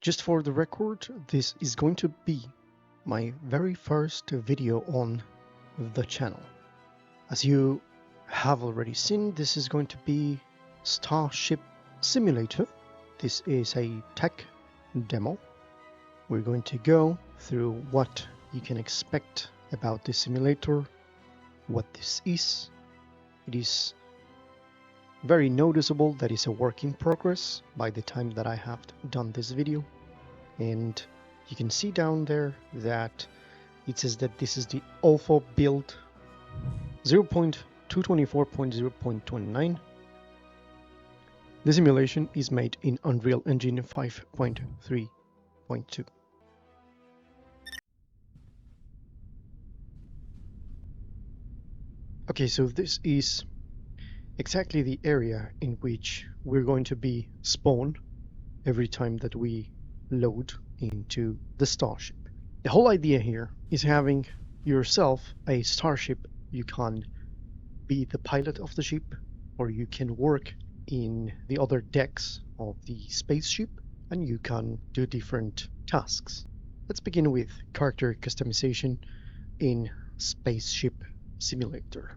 Just for the record, this is going to be my very first video on the channel. As you have already seen, this is going to be Starship Simulator. This is a tech demo. We're going to go through what you can expect about this simulator, what this is. It is very noticeable that it's a work in progress by the time that I have done this video. And you can see down there that it says that this is the alpha build 0.224.0.29. The simulation is made in Unreal Engine 5.3.2. Okay, so this is exactly the area in which we're going to be spawned every time that we load into the Starship. The whole idea here is having yourself a Starship. You can be the pilot of the ship, or you can work in the other decks of the spaceship, and you can do different tasks. Let's begin with character customization in Spaceship Simulator.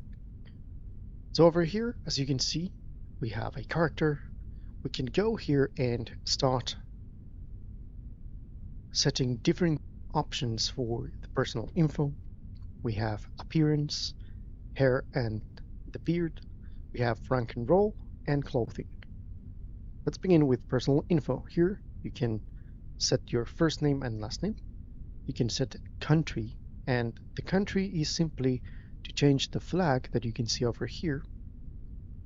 So over here, as you can see, we have a character. We can go here and start setting different options for the personal info. We have appearance, hair and the beard. We have rank and role and clothing. Let's begin with personal info. Here you can set your first name and last name. You can set country, and the country is simply to change the flag that you can see over here.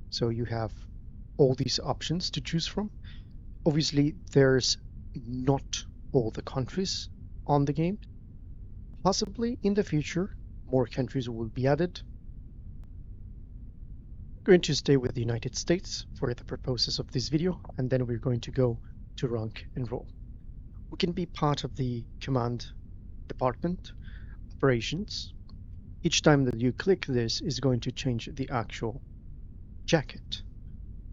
So you have all these options to choose from. Obviously there's not all the countries on the game. Possibly in the future more countries will be added. I'm going to stay with the United States for the purposes of this video, and then we're going to go to rank and role. We can be part of the command department, operations. Each time that you click this is going to change the actual jacket.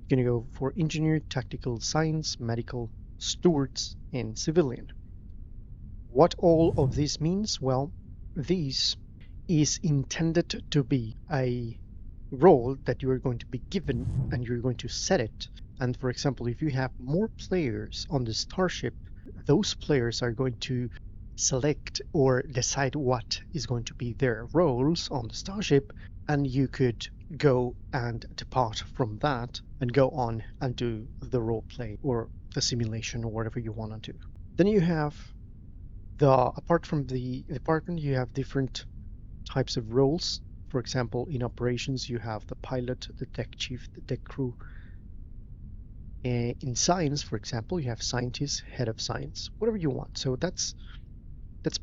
You're going to go for engineer, tactical, science, medical, stewards, and civilian. What all of this means? Well, this is intended to be a role that you are going to be given, and you're going to set it. And for example, if you have more players on the Starship, those players are going to select or decide what is going to be their roles on the Starship, and you could go and depart from that and go on and do the role play or the simulation or whatever you want to do. Then you have apart from the department, you have different types of roles. For example, in operations you have the pilot, the deck chief, the deck crew. In science, for example, you have scientist, head of science, whatever you want. So that's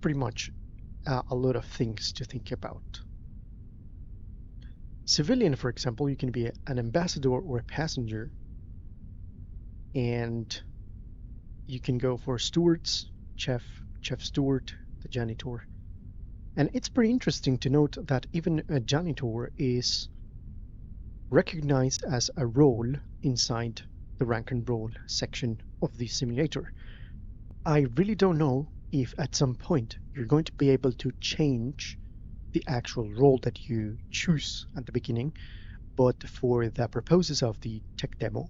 pretty much a lot of things to think about. Civilian, for example, you can be an ambassador or a passenger, and you can go for stewards, chef steward, the janitor. And it's pretty interesting to note that even a janitor is recognized as a role inside the rank and role section of the simulator. I really don't know if at some point you're going to be able to change the actual role that you choose at the beginning, but for the purposes of the tech demo,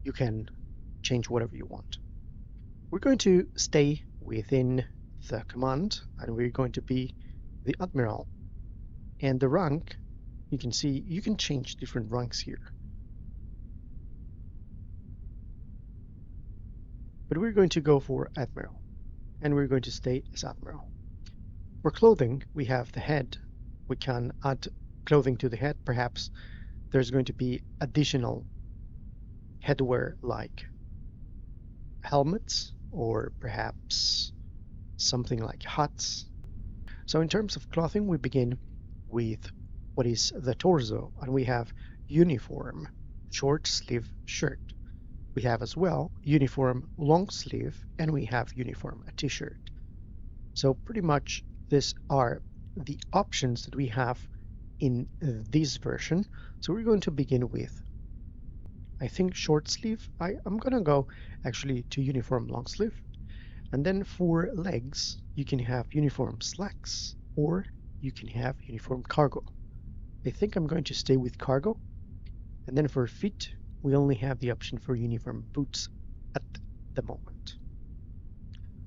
you can change whatever you want. We're going to stay within the command, and we're going to be the admiral. And the rank, you can see you can change different ranks here. But we're going to go for admiral, and we're going to stay as admiral. For clothing, we have the head. We can add clothing to the head. Perhaps there's going to be additional headwear like helmets, or perhaps something like hats. So in terms of clothing, we begin with what is the torso, and we have uniform, short sleeve shirt. We have as well uniform long sleeve, and we have uniform a t-shirt. So pretty much these are the options that we have in this version. So we're going to begin with, I think, short sleeve. I'm gonna go actually to uniform long sleeve, And then for legs, you can have uniform slacks or you can have uniform cargo. I think I'm going to stay with cargo. And then for feet, we only have the option for uniform boots at the moment.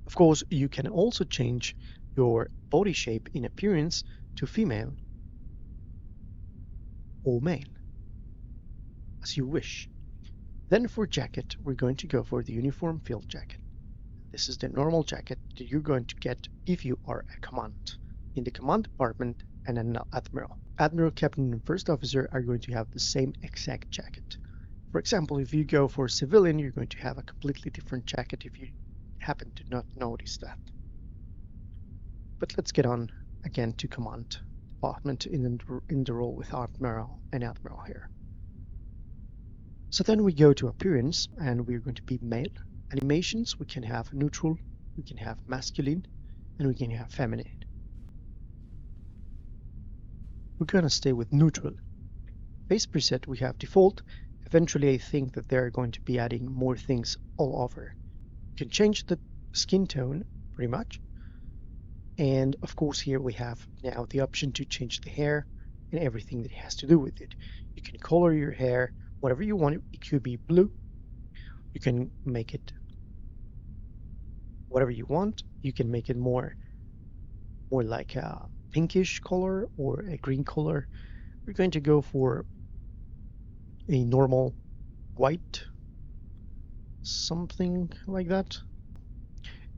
Of course, you can also change your body shape in appearance to female or male, as you wish. Then for jacket, we're going to go for the uniform field jacket. This is the normal jacket that you're going to get if you are a command in the command department and an admiral. Admiral, captain, and first officer are going to have the same exact jacket. For example, if you go for civilian, you're going to have a completely different jacket if you happen to not notice that. But let's get on again to command department in the role with admiral and admiral here. So then we go to appearance and we're going to be male. Animations, we can have neutral, we can have masculine, and we can have feminine. We're gonna stay with neutral. Face preset, we have default. Eventually I think that they're going to be adding more things all over. You can change the skin tone pretty much. And of course here we have now the option to change the hair and everything that has to do with it. You can color your hair whatever you want. It could be blue. You can make it whatever you want. You can make it more like a pinkish color or a green color. We're going to go for a normal white, something like that.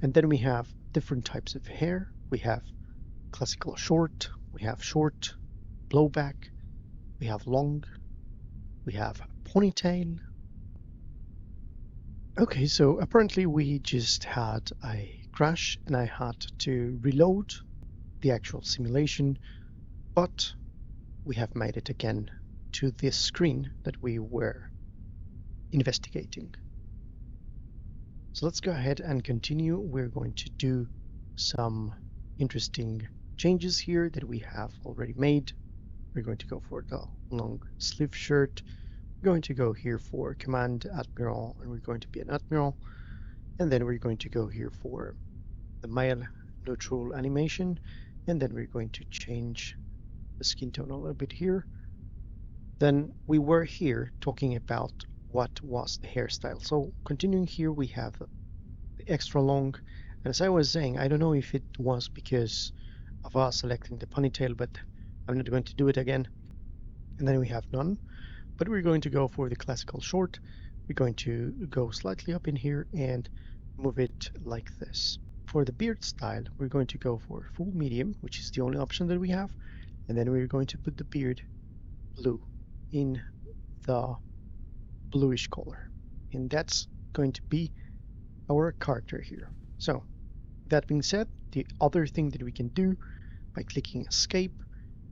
And then we have different types of hair. We have classical short, we have short, blowback, we have long, we have ponytail. Okay, so apparently we just had a crash and I had to reload the actual simulation, but we have made it again to this screen that we were investigating. So let's go ahead and continue. We're going to do some interesting changes here that we have already made. We're going to go for the long sleeve shirt. We're going to go here for command admiral and we're going to be an admiral. And then we're going to go here for the male neutral animation. And then we're going to change the skin tone a little bit here. Then we were here talking about what was the hairstyle. So continuing here, we have the extra long. And as I was saying, I don't know if it was because of us selecting the ponytail, but I'm not going to do it again. And then we have none, but we're going to go for the classical short. We're going to go slightly up in here and move it like this. For the beard style, we're going to go for full medium, which is the only option that we have. And then we're going to put the beard blue in the bluish color. And that's going to be our character here. So that being said, the other thing that we can do by clicking escape,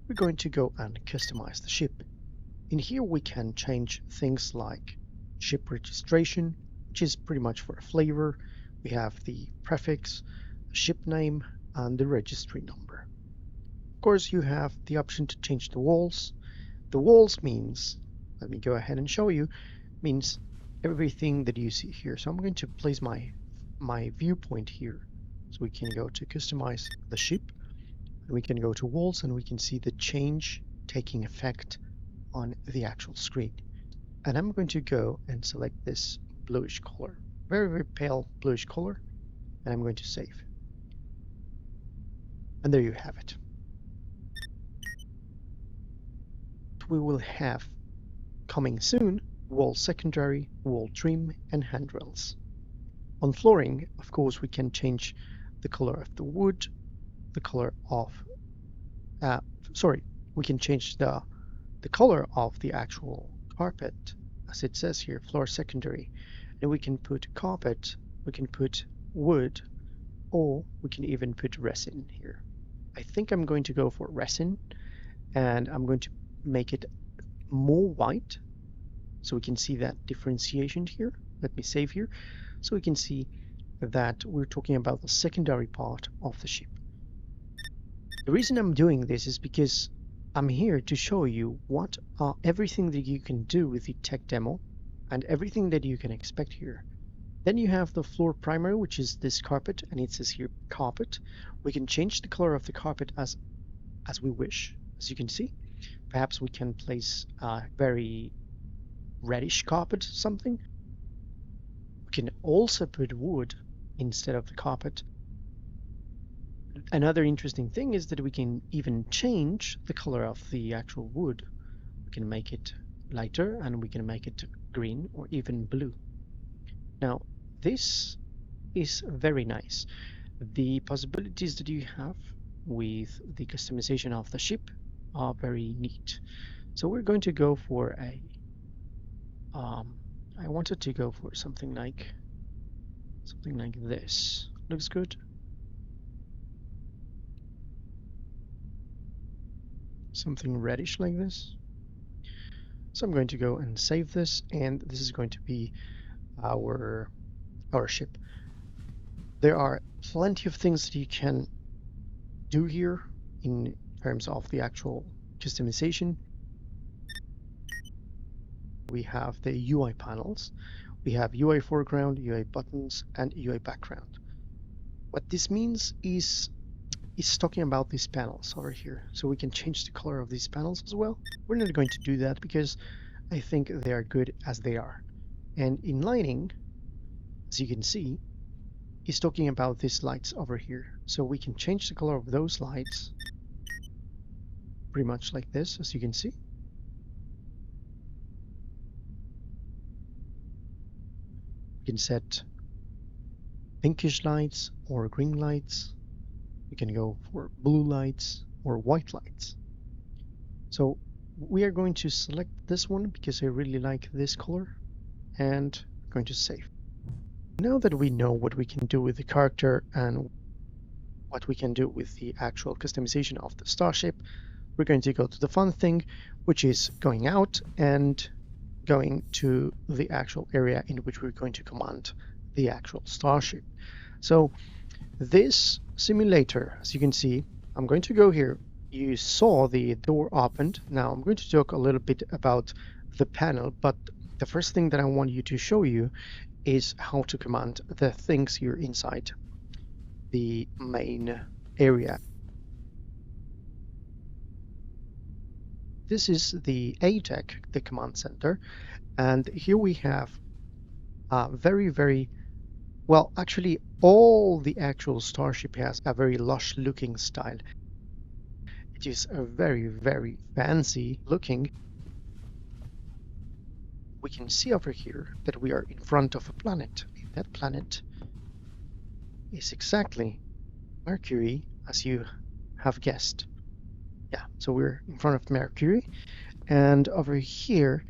we're going to go and customize the ship. In here we can change things like ship registration, which is pretty much for a flavor. We have the prefix, the ship name, and the registry number. Of course, you have the option to change the walls. The walls means, let me go ahead and show you, means everything that you see here. So I'm going to place my viewpoint here. So we can go to customize the ship, and we can go to walls, and we can see the change taking effect on the actual screen. And I'm going to go and select this bluish color, very, very pale bluish color, and I'm going to save. And there you have it. We will have coming soon wall secondary, wall trim, and handrails. On flooring, of course, we can change the color of the wood, the color of we can change the color of the actual carpet, as it says here, floor secondary. And we can put carpet, we can put wood, or we can even put resin here. I think I'm going to go for resin, and I'm going to make it more white so we can see that differentiation here. Let me save here so we can see that we're talking about the secondary part of the ship. The reason I'm doing this is because I'm here to show you what everything that you can do with the tech demo and everything that you can expect here. Then you have the floor primer, which is this carpet, and it says here carpet. We can change the color of the carpet as we wish, as you can see. Perhaps we can place a very reddish carpet, something. We can also put wood instead of the carpet. Another interesting thing is that we can even change the color of the actual wood. We can make it lighter and we can make it green or even blue. Now, this is very nice. The possibilities that you have with the customization of the ship are very neat. So we're going to go for a I wanted to go for something like this. Looks good. Something reddish like this. So I'm going to go and save this, and this is going to be our ship. There are plenty of things that you can do here in terms of the actual customization. We have the UI panels. We have UI foreground, UI buttons, and UI background. What this means is talking about these panels over here. So we can change the color of these panels as well. We're not going to do that because I think they are good as they are. And in lighting, as you can see, is talking about these lights over here. So we can change the color of those lights pretty much like this, as you can see. We can set pinkish lights or green lights. We can go for blue lights or white lights. So we are going to select this one because I really like this color, and I'm going to save. Now that we know what we can do with the character and what we can do with the actual customization of the starship, we're going to go to the fun thing, which is going out and going to the actual area in which we're going to command the actual starship. So this simulator, as you can see, I'm going to go here. You saw the door opened. Now I'm going to talk a little bit about the panel, but the first thing that I want you to show you is how to command the things here inside the main area. This is the ATEC, the command center, and here we have very well, actually all the actual starship has a very lush looking style. It is a very fancy looking. We can see over here that we are in front of a planet. That planet is exactly Mercury, as you have guessed. Yeah, so we're in front of Mercury, and over here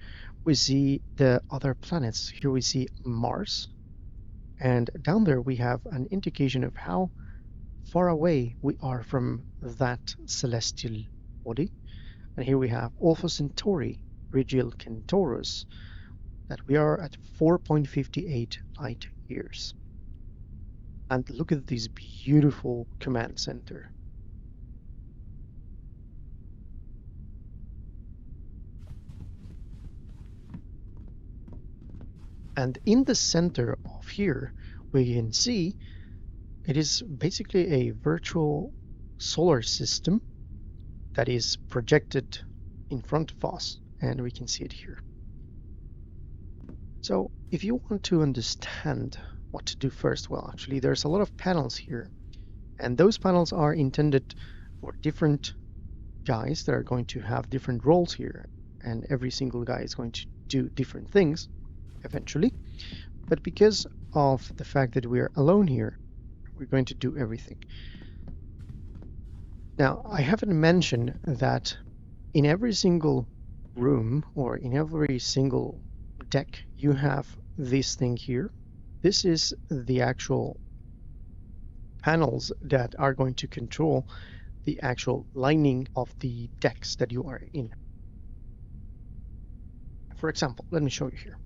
we see the other planets. Here we see Mars, and down there we have an indication of how far away we are from that celestial body. And here we have Alpha Centauri, Rigil Centaurus, that we are at 4.58 light years. And look at this beautiful command center. And in the center of here, we can see it is basically a virtual solar system that is projected in front of us, and we can see it here. So if you want to understand what to do first, well, actually there's a lot of panels here, and those panels are intended for different guys that are going to have different roles here, and every single guy is going to do different things eventually. But because of the fact that we are alone here, we're going to do everything. Now, I haven't mentioned that in every single room or in every single deck, you have this thing here. This is the actual panels that are going to control the actual lining of the decks that you are in. For example, let me show you here.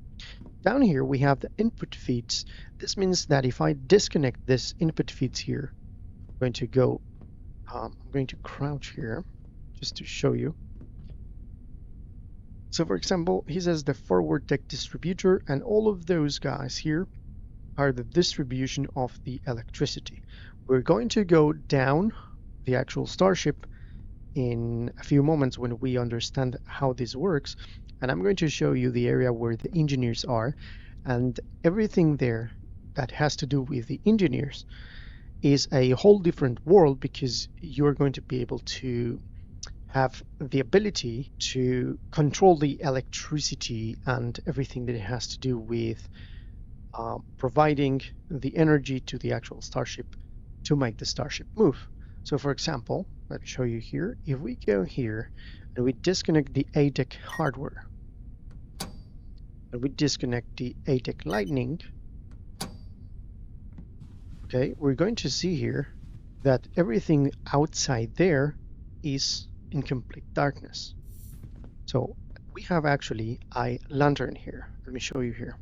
Down here we have the input feeds. This means that if I disconnect this input feeds here, I'm going to go, I'm going to crouch here just to show you. So for example, he says the forward deck distributor, and all of those guys here are the distribution of the electricity. We're going to go down the actual starship in a few moments when we understand how this works, and I'm going to show you the area where the engineers are, and everything there that has to do with the engineers is a whole different world, because you're going to be able to have the ability to control the electricity and everything that it has to do with providing the energy to the actual starship to make the starship move. So for example, let me show you here. If we go here and we disconnect the ATEC hardware and we disconnect the ATEC lightning, okay, we're going to see here that everything outside there is in complete darkness. So we have actually a lantern here. Let me show you here.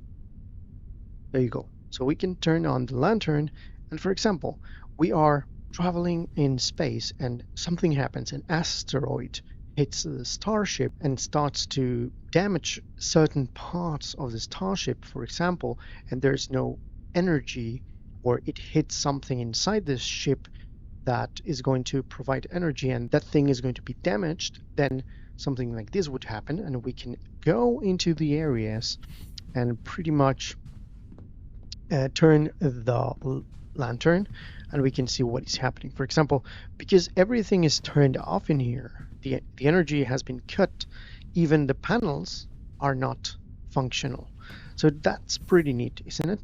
There you go. So we can turn on the lantern, and for example, we are traveling in space and something happens, an asteroid hits the starship and starts to damage certain parts of the starship, for example, and there's no energy, or it hits something inside this ship that is going to provide energy and that thing is going to be damaged, then something like this would happen, and we can go into the areas and pretty much turn the lantern and we can see what is happening. For example, because everything is turned off in here, the energy has been cut, even the panels are not functional. So that's pretty neat, isn't it?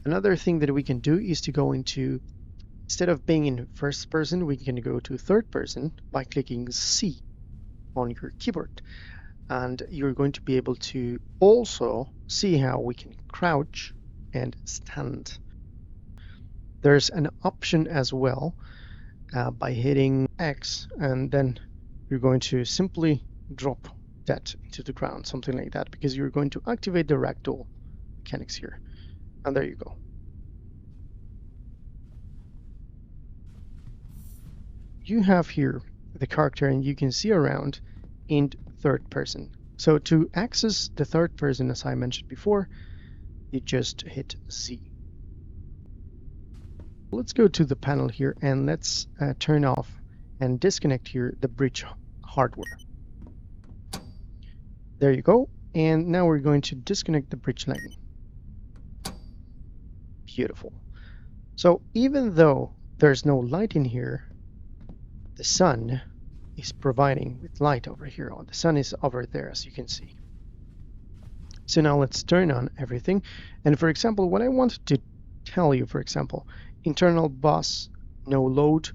Another thing that we can do is to go into, instead of being in first person, we can go to third person by clicking C on your keyboard. And you're going to be able to also see how we can crouch and stand. There's an option as well by hitting X, and then you're going to simply drop that into the ground, something like that, because you're going to activate the ragdoll mechanics here. And there you go. You have here the character, and you can see around in third person. So to access the third person, as I mentioned before, you just hit Z. Let's go to the panel here and let's turn off and disconnect here the bridge hardware. There you go. And now we're going to disconnect the bridge lighting. Beautiful. So even though there's no light in here, the sun is providing with light over here. Oh, the sun is over there, as you can see. So now let's turn on everything. And for example, what I wanted to tell you, for example, internal bus, no load.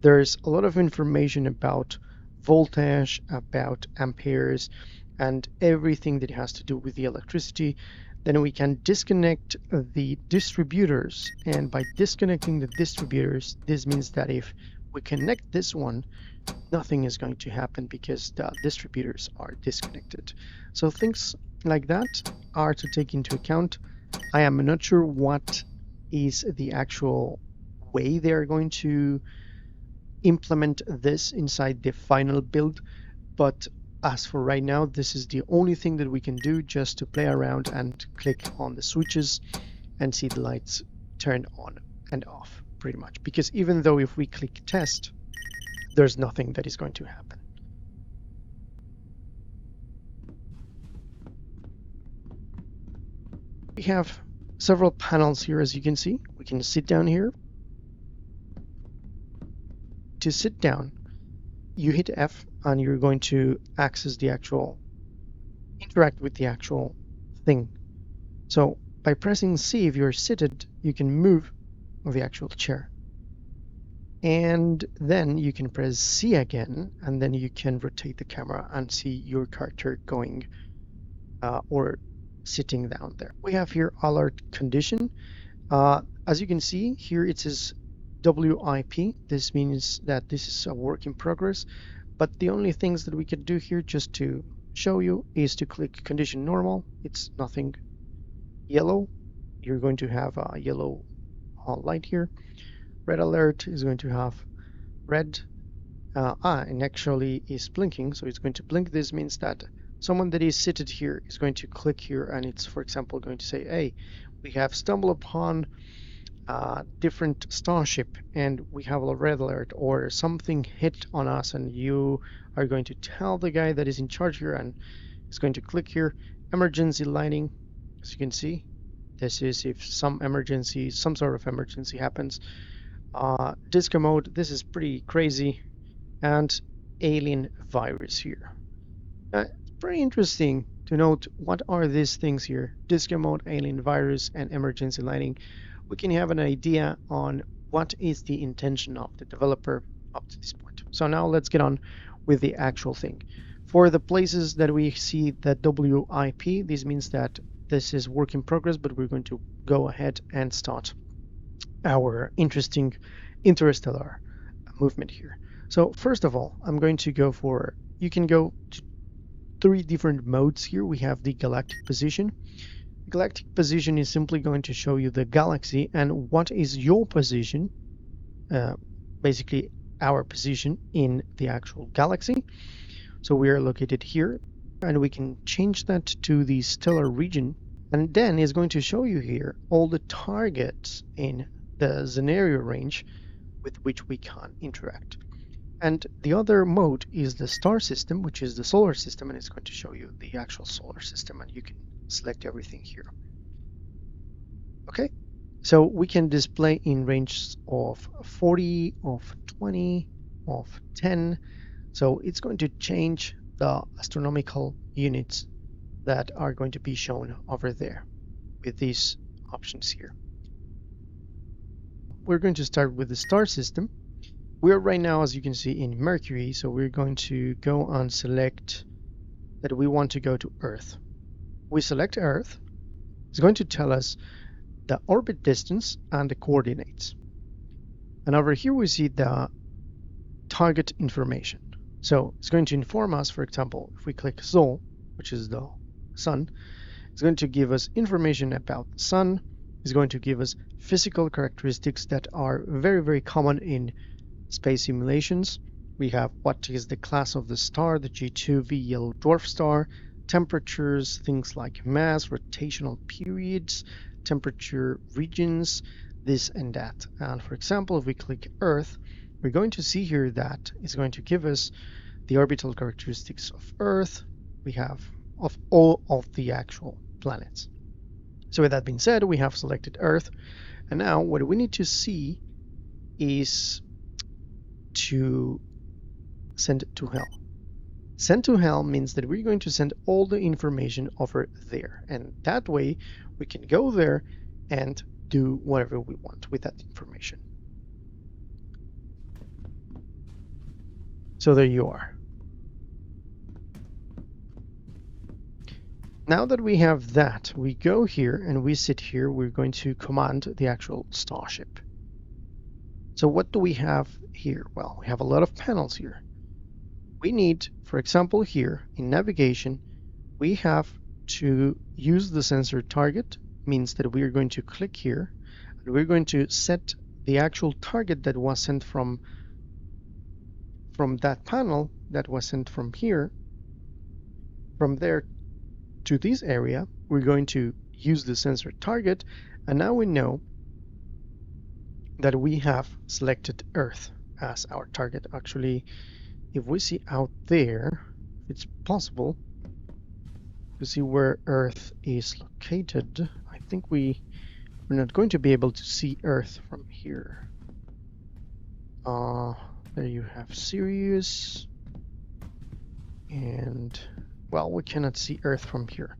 There's a lot of information about voltage, about amperes, and everything that has to do with the electricity. Then we can disconnect the distributors. And by disconnecting the distributors, this means that if we connect this one, nothing is going to happen because the distributors are disconnected. So things like that are to take into account. I am not sure what is the actual way they are going to implement this inside the final build, but as for right now, this is the only thing that we can do, just to play around and click on the switches and see the lights turn on and off, pretty much. Because even though if we click test, there's nothing that is going to happen. We have several panels here, as you can see. We can sit down here. To sit down, you hit F and you're going to access the actual, interact with the actual thing. So by pressing C, if you're seated, you can move the actual chair. And then you can press C again, and then you can rotate the camera and see your character going or sitting down there. We have here alert condition. As you can see here, it says WIP. This means that this is a work in progress, but the only things that we can do here, just to show you, is to click condition normal. It's nothing yellow. You're going to have a yellow light here. Red alert is going to have red, and actually is blinking, so it's going to blink. This means that someone that is seated here is going to click here, and it's, for example, going to say, hey, we have stumbled upon a different starship and we have a red alert, or something hit on us, and you are going to tell the guy that is in charge here, and is going to click here, emergency lighting. As you can see, this is if some sort of emergency happens. Disco mode, this is pretty crazy, and alien virus here. Pretty interesting to note what are these things here: disco mode, alien virus, and emergency lighting. We can have an idea on what is the intention of the developer up to this point. So now let's get on with the actual thing. For the places that we see the WIP, this means that this is work in progress, but we're going to go ahead and start our interesting interstellar movement here. So first of all, I'm going to go for, you can go to 3 different modes here. We have the galactic position. Galactic position is simply going to show you the galaxy and what is your position, basically our position in the actual galaxy. So we are located here, and we can change that to the stellar region, and then it's going to show you here all the targets in the scenario range with which we can interact. And the other mode is the star system, which is the solar system, and it's going to show you the actual solar system, and you can select everything here. Okay, so we can display in ranges of 40, of 20, of 10. So it's going to change the astronomical units that are going to be shown over there with these options here. We're going to start with the star system. We're right now, as you can see, in Mercury, so we're going to go and select that we want to go to Earth. We select Earth. It's going to tell us the orbit distance and the coordinates. And over here we see the target information. So it's going to inform us, for example, if we click Sol, which is the sun, it's going to give us information about the sun. It's going to give us physical characteristics that are very, very common in space simulations. We have what is the class of the star, the G2V yellow dwarf star, temperatures, things like mass, rotational periods, temperature regions, this and that. And for example, if we click Earth, we're going to see here that it's going to give us the orbital characteristics of Earth. We have of all of the actual planets. So with that being said, we have selected Earth, and now what we need to see is to send to hell. Send to hell means that we're going to send all the information over there, and that way we can go there and do whatever we want with that information. So there you are. Now that we have that, we go here and we sit here. We're going to command the actual starship. So what do we have here? Well, we have a lot of panels here. We need, for example, here in navigation, we have to use the sensor target, means that we are going to click here and we're going to set the actual target that was sent from that panel, that was sent from here, from there to this area. We're going to use the sensor target, and now we know that we have selected Earth as our target. Actually, if we see out there, it's possible to see where Earth is located. I think we're not going to be able to see Earth from here. There you have Sirius, and well, we cannot see Earth from here,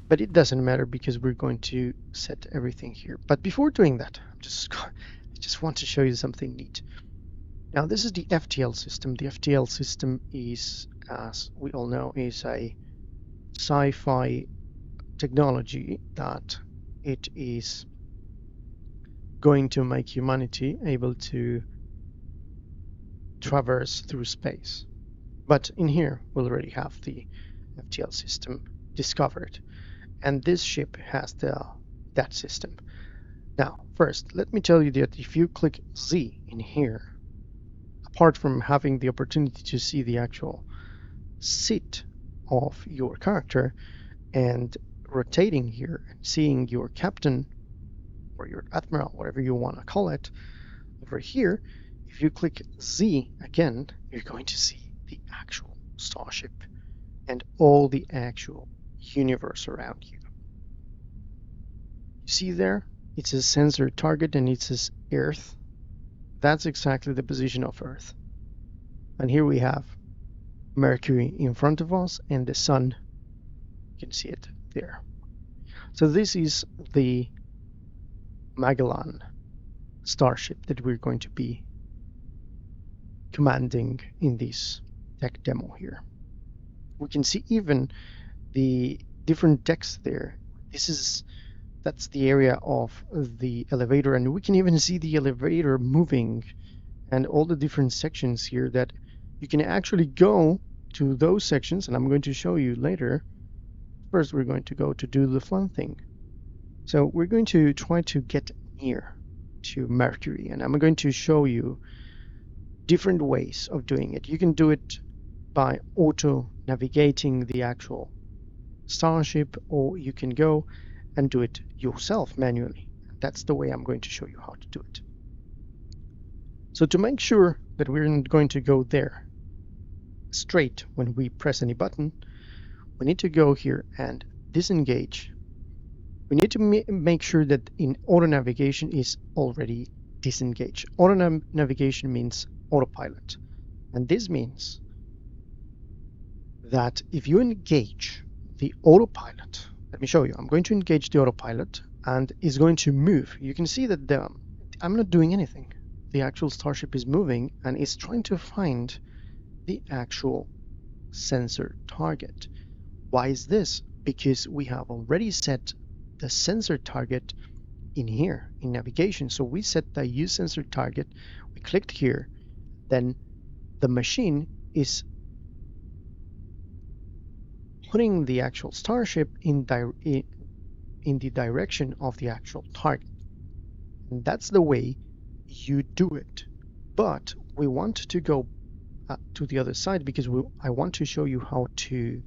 but it doesn't matter because we're going to set everything here. But before doing that, I just want to show you something neat. Now this is the FTL system. The FTL system is, as we all know, is a sci-fi technology that it is going to make humanity able to traverse through space. But in here we already have the FTL system discovered, and this ship has that system. Now first, let me tell you that if you click Z in here, apart from having the opportunity to see the actual seat of your character and rotating here and seeing your captain or your admiral, whatever you want to call it, over here, if you click Z again, you're going to see the actual starship and all the actual universe around you. You see there, it says sensor target and it says Earth. That's exactly the position of Earth. And here we have Mercury in front of us and the sun. You can see it there. So this is the Magellan starship that we're going to be commanding in this tech demo here. We can see even the different decks there. That's the area of the elevator, and we can even see the elevator moving and all the different sections here that you can actually go to those sections, and I'm going to show you later. First, we're going to go to do the fun thing. So we're going to try to get near to Mercury, and I'm going to show you different ways of doing it. You can do it by auto navigating the actual starship, or you can go and do it yourself manually. That's the way I'm going to show you how to do it. So to make sure that we're not going to go there straight when we press any button, we need to go here and disengage. We need to make sure that in auto navigation is already disengaged. Auto navigation means autopilot, and this means that if you engage the autopilot, let me show you. I'm going to engage the autopilot and it's going to move. You can see that I'm not doing anything. The actual starship is moving and it's trying to find the actual sensor target. Why is this? Because we have already set the sensor target in here in navigation. So we set the use sensor target, we clicked here, then the machine is putting the actual starship in the direction of the actual target. And that's the way you do it. But we want to go to the other side because I want to show you how to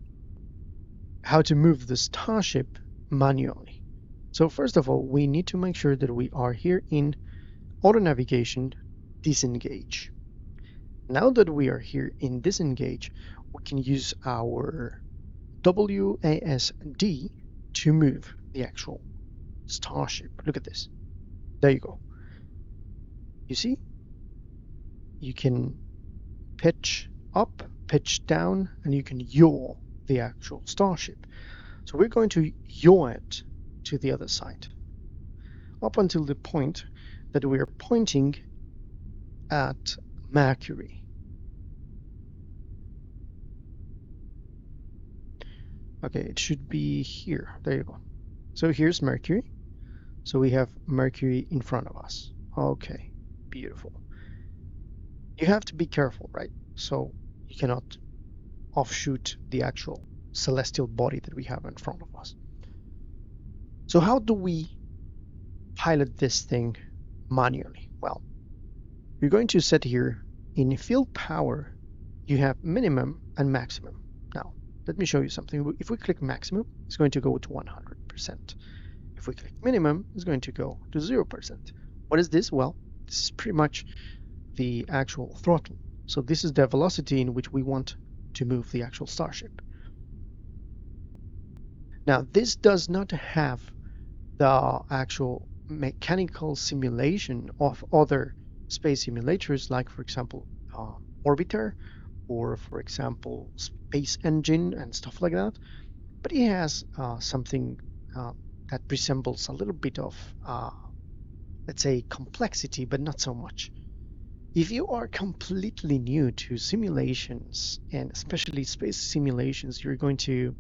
move the starship manually. So first of all, we need to make sure that we are here in auto navigation, disengage. Now that we are here in disengage, we can use our WASD to move the actual starship. Look at this. There you go. You see? You can pitch up, pitch down, and you can yaw the actual starship. So we're going to yaw it to the other side up until the point that we are pointing at Mercury. Okay, it should be here. There you go. So here's Mercury. So we have Mercury in front of us. Okay, beautiful. You have to be careful, right? So you cannot offshoot the actual celestial body that we have in front of us. So how do we pilot this thing manually? Well, you're going to set here in field power, you have minimum and maximum. Now, let me show you something. If we click maximum, it's going to go to 100%. If we click minimum, it's going to go to 0%. What is this? Well, this is pretty much the actual throttle. So this is the velocity in which we want to move the actual starship. Now, this does not have the actual mechanical simulation of other space simulators, like, for example, Orbiter, or, for example, Space Engine and stuff like that. But it has something that resembles a little bit of, let's say, complexity, but not so much. If you are completely new to simulations, and especially space simulations, you're going to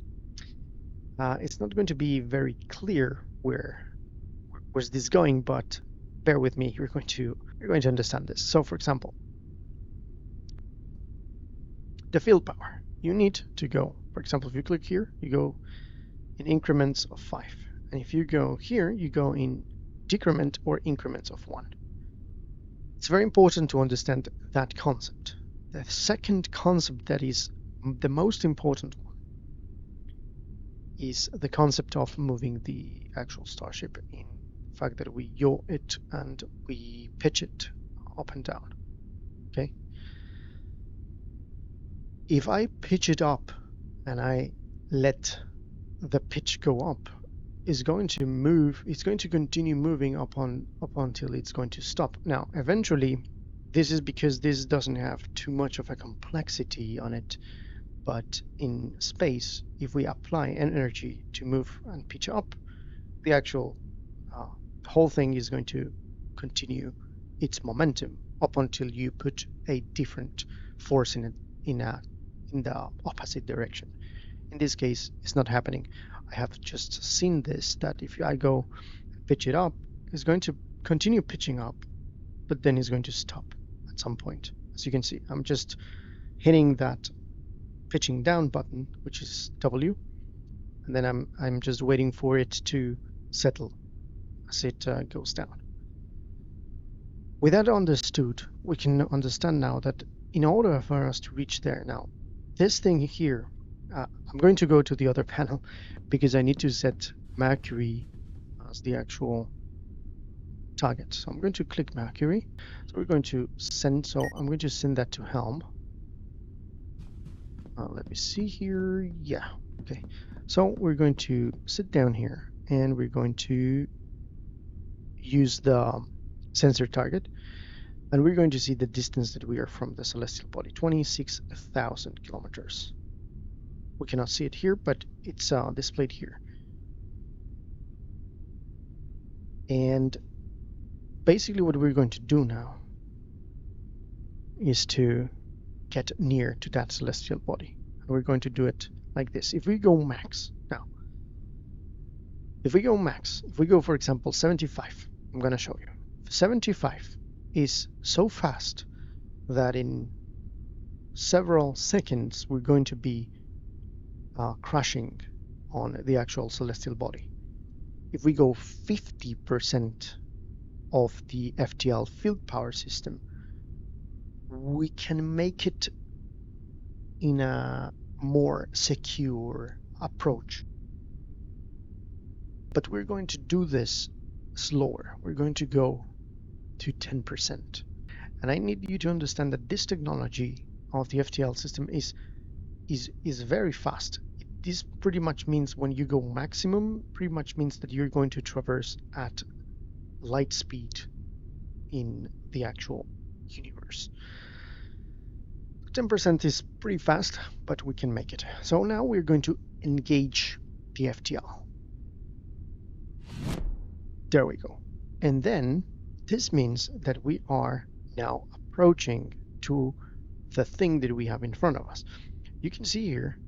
it's not going to be very clear where's this going, but bear with me, you're going to understand this. So for example, the field power, you need to go, for example, if you click here, you go in increments of 5, and if you go here, you go in decrement or increments of 1. It's very important to understand that concept. The second concept that is the most important one is the concept of moving the actual starship in the fact that we yaw it and we pitch it up and down. Okay. If I pitch it up and I let the pitch go up, it's going to move, it's going to continue moving up until it's going to stop. Now, eventually, this is because this doesn't have too much of a complexity on it, but in space, if we apply energy to move and pitch up, the actual whole thing is going to continue its momentum up until you put a different force in it in the opposite direction. In this case, it's not happening. I have just seen this, that if I go pitch it up, it's going to continue pitching up, but then it's going to stop at some point. As you can see, I'm just hitting that pitching down button, which is W, and then I'm just waiting for it to settle as it goes down. With that understood, we can understand now that in order for us to reach there, now this thing here, I'm going to go to the other panel because I need to set Mercury as the actual target. So I'm going to click Mercury. So we're going to send, so I'm going to send that to Helm. Let me see here. Yeah, okay. So we're going to sit down here and we're going to use the sensor target, and we're going to see the distance that we are from the celestial body, 26,000 kilometers. We cannot see it here, but it's displayed here. And basically what we're going to do now is to get near to that celestial body. And we're going to do it like this. If we go max, now, if we go, for example, 75, I'm going to show you. 75 is so fast that in several seconds we're going to be crashing on the actual celestial body. If we go 50% of the FTL field power system, we can make it in a more secure approach. But we're going to do this slower. We're going to go to 10%. And I need you to understand that this technology of the FTL system is very fast. This pretty much means when you go maximum, pretty much means that you're going to traverse at light speed in the actual universe. 10% is pretty fast, but we can make it. So now we're going to engage the FTL. There we go. And then this means that we are now approaching to the thing that we have in front of us. You can see here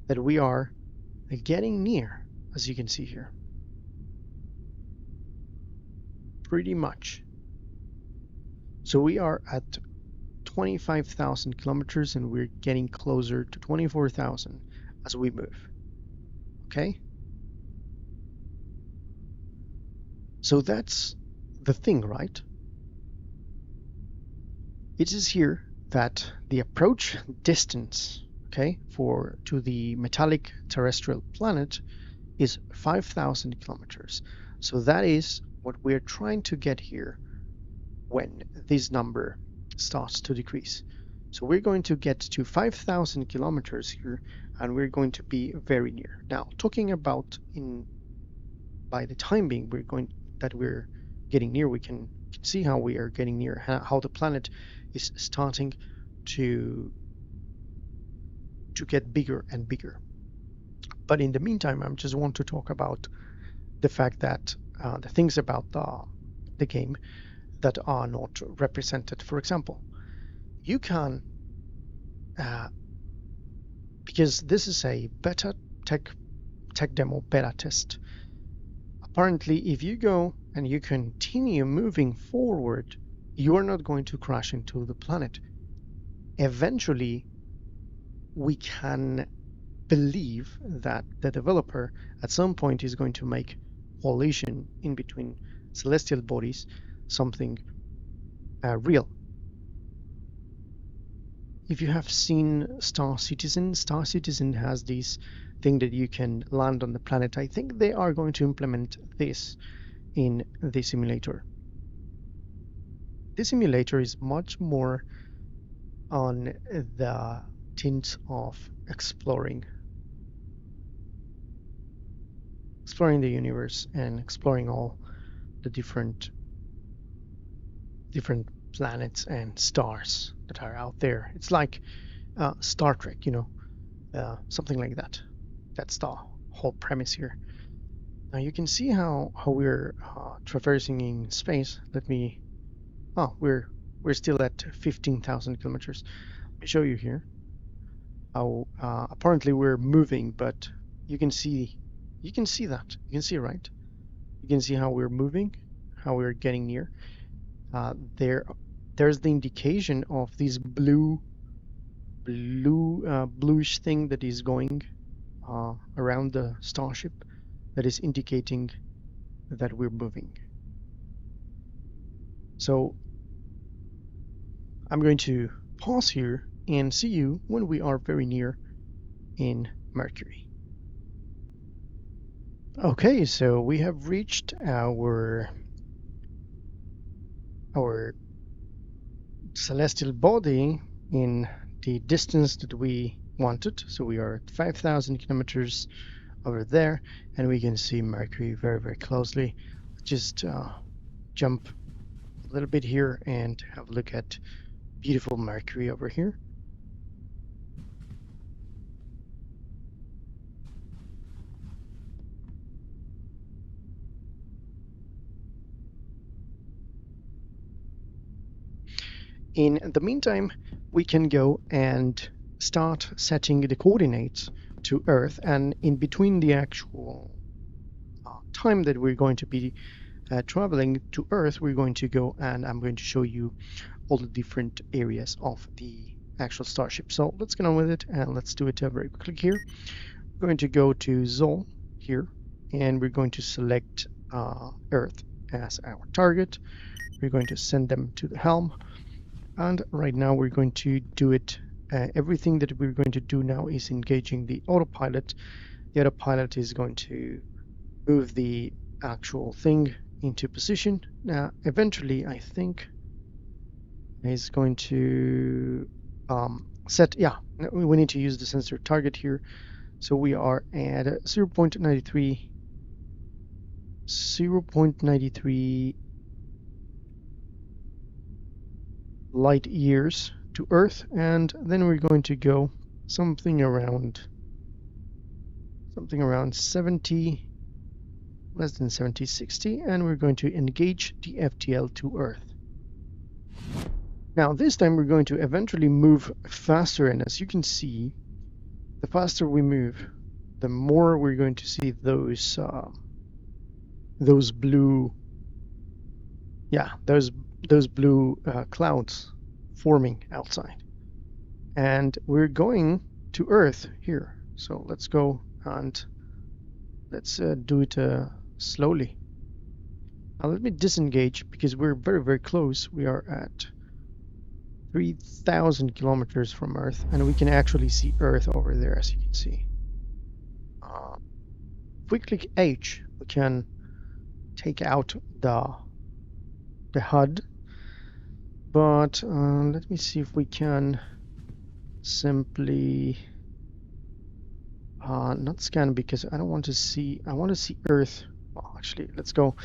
that we are getting near, as you can see here. Pretty much. So we are at 25,000 kilometers and we're getting closer to 24,000 as we move. Okay? So that's the thing, right? It is here that the approach distance, okay, to the metallic terrestrial planet is 5,000 kilometers. So that is what we're trying to get here when this number starts to decrease. So we're going to get to 5,000 kilometers here, and we're going to be very near. Now, talking about by the time being we're getting near, we can see how we are getting near, how the planet is starting to get bigger and bigger. But in the meantime, I just want to talk about the fact that the things about the game that are not represented. For example, you can, because this is a beta tech demo beta test. Apparently, if you go and you continue moving forward, you are not going to crash into the planet. Eventually, we can believe that the developer at some point is going to make collision in between celestial bodies something real. If you have seen Star Citizen has this thing that you can land on the planet. I think they are going to implement this in the simulator. This simulator is much more on the tint of exploring the universe and exploring all the different planets and stars that are out there. It's like Star Trek, you know, something like that. That's the whole premise here. Now you can see how we're traversing in space. Let me. Oh, we're still at 15,000 kilometers. Let me show you here how apparently we're moving, but you can see that. You can see, right? You can see how we're moving, how we're getting near. There's the indication of this bluish thing that is going around the starship, that is indicating that we're moving. So I'm going to pause here and see you when we are very near in Mercury. Okay, so we have reached our celestial body in the distance that we wanted. So we are at 5,000 kilometers over there, and we can see Mercury very, very closely. Just jump a little bit here and have a look at beautiful Mercury over here. In the meantime, we can go and start setting the coordinates to Earth, and in between the actual time that we're going to be traveling to Earth, we're going to go and I'm going to show you all the different areas of the actual starship. So let's get on with it, and let's do it very quickly here. We're going to go to Zol here, and we're going to select Earth as our target. We're going to send them to the helm, and right now we're going to do it. Everything that we're going to do now is engaging the autopilot. The autopilot is going to move the actual thing into position. Now, eventually, I think is going to set. Yeah, we need to use the sensor target here. So we are at 0.93 light years to Earth, and then we're going to go something around 70, less than 70, 60, and we're going to engage the FTL to Earth. Now this time we're going to eventually move faster, and as you can see, the faster we move, the more we're going to see those blue, those blue clouds forming outside. And we're going to Earth here. So let's go and let's do it slowly. Now let me disengage, because we're very, very close. We are at 3,000 kilometers from Earth, and we can actually see Earth over there, as you can see. If we click H, we can take out the HUD, but let me see if we can simply not scan, because I don't want to see. I want to see Earth. Well, actually, let's go,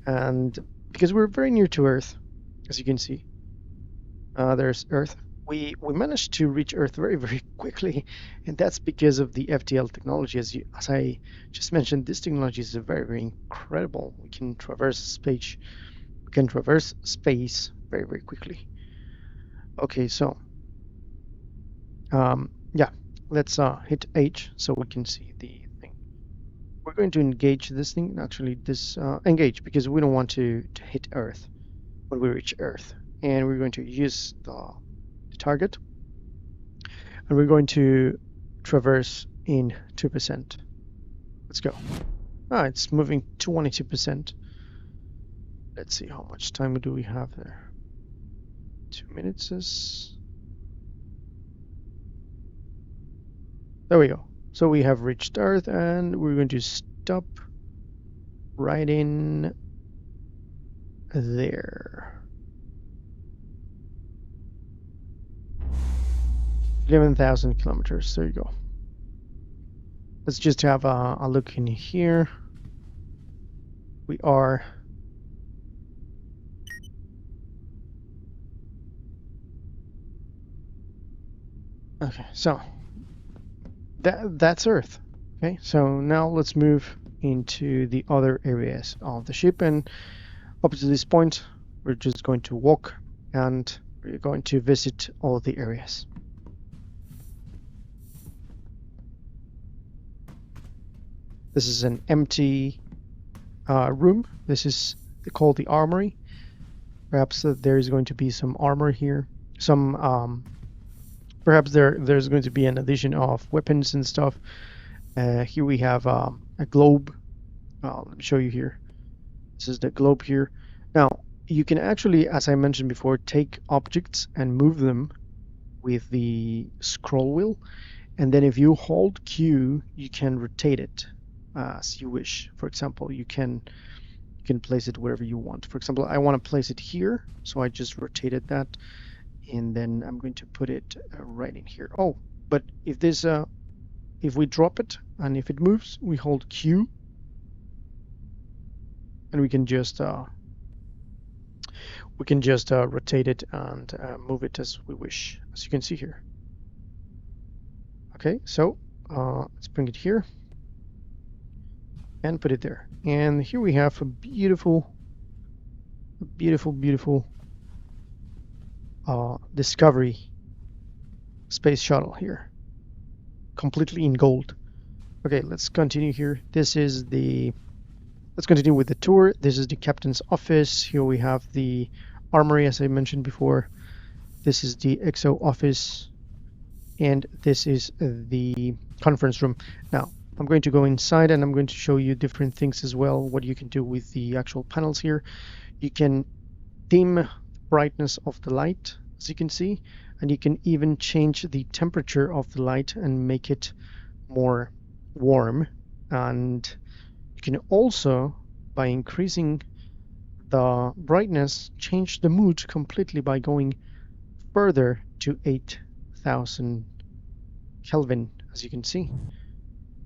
and because we're very near to Earth, as you can see, there's Earth. We managed to reach Earth very, very quickly, and that's because of the FTL technology. As I just mentioned, this technology is very, very incredible. We can traverse space. We can traverse space very, very quickly. Okay, so yeah, let's hit H so we can see the thing. We're going to engage this thing. Actually, this engage, because we don't want to hit Earth when we reach Earth, and we're going to use the target, and we're going to traverse in 2%. Let's go. It's moving 22%. Let's see, how much time do we have there? 2 minutes. There we go. So we have reached Earth, and we're going to stop right in there. 11,000 kilometers. There you go. Let's just have a look in here. We are okay. So that's Earth. Okay. So now let's move into the other areas of the ship, and up to this point, we're just going to walk, and we're going to visit all the areas. This is an empty room. This is called the armory. Perhaps there is going to be some armor here. Some perhaps there's going to be an addition of weapons and stuff. Here we have a globe. Let me show you here. This is the globe here. Now you can actually, as I mentioned before, take objects and move them with the scroll wheel, and then if you hold Q, you can rotate it as you wish. For example, you can place it wherever you want. For example, I want to place it here, so I just rotated that, and then I'm going to put it right in here. Oh, but if this if we drop it and if it moves, we hold Q, and we can just rotate it and move it as we wish, as you can see here. Okay, so let's bring it here and put it there. And here we have a beautiful Discovery space shuttle here, completely in gold. Okay, let's continue here. Let's continue with the tour. This is the captain's office. Here we have the armory, as I mentioned before. This is the XO office, and this is the conference room. Now I'm going to go inside, and I'm going to show you different things as well, what you can do with the actual panels here. You can dim the brightness of the light, as you can see, and you can even change the temperature of the light and make it more warm. And you can also, by increasing the brightness, change the mood completely by going further to 8,000 Kelvin, as you can see.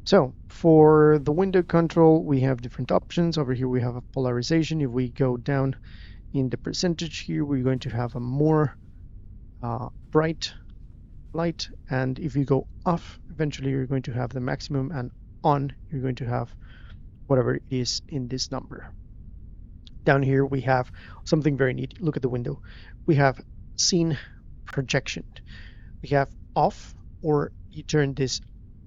So for the window control, we have different options. Over here we have a polarization. If we go down in the percentage here, we're going to have a more bright light, and if you go off, eventually you're going to have the maximum, and on, you're going to have whatever it is in this number. Down here we have something very neat. Look at the window. We have scene projection. We have off, or you turn this.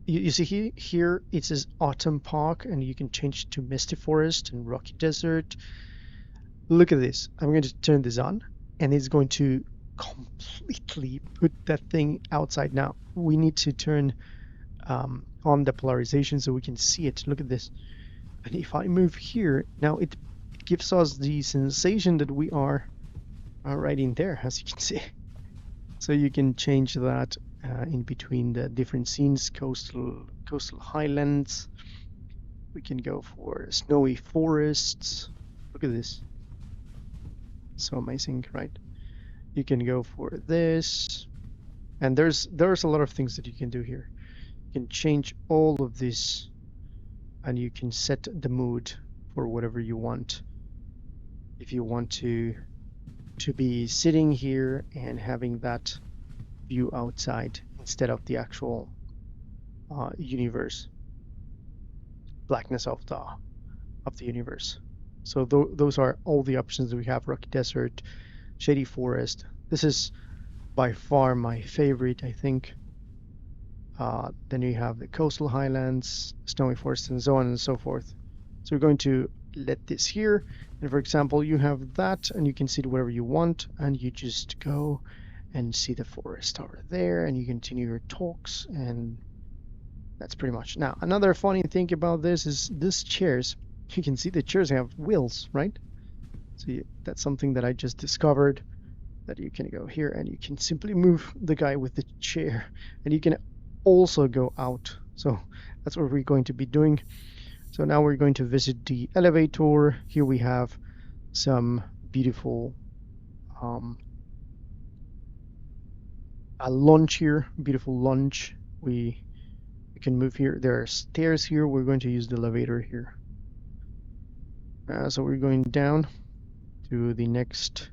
You see here it says Autumn Park, and you can change to Misty Forest and Rocky Desert. Look at this. I'm going to turn this on, and it's going to completely put that thing outside. Now we need to turn on the polarization so we can see it. Look at this. And if I move here, now it gives us the sensation that we are right in there, as you can see. So you can change that in between the different scenes, coastal highlands. We can go for snowy forests. Look at this. So amazing, right? You can go for this, and there's a lot of things that you can do here. You can change all of this, and you can set the mood for whatever you want. If you want to be sitting here and having that view outside instead of the actual universe, blackness of the universe. So those are all the options that we have. Rocky Desert, Shady Forest. This is by far my favorite, I think. Then you have the coastal highlands, snowy forest, and so on and so forth. So we're going to let this here, and for example, you have that, and you can see it wherever you want, and you just go and see the forest over there, and you continue your talks, and that's pretty much. Now, another funny thing about this is these chairs. You can see the chairs have wheels, right? So that's something that I just discovered, that you can go here and you can simply move the guy with the chair, and you can also go out So that's what we're going to be doing. So now we're going to visit the elevator. Here we have some beautiful a launch here, beautiful launch. We can move here. There are stairs here. We're going to use the elevator here. So we're going down to the next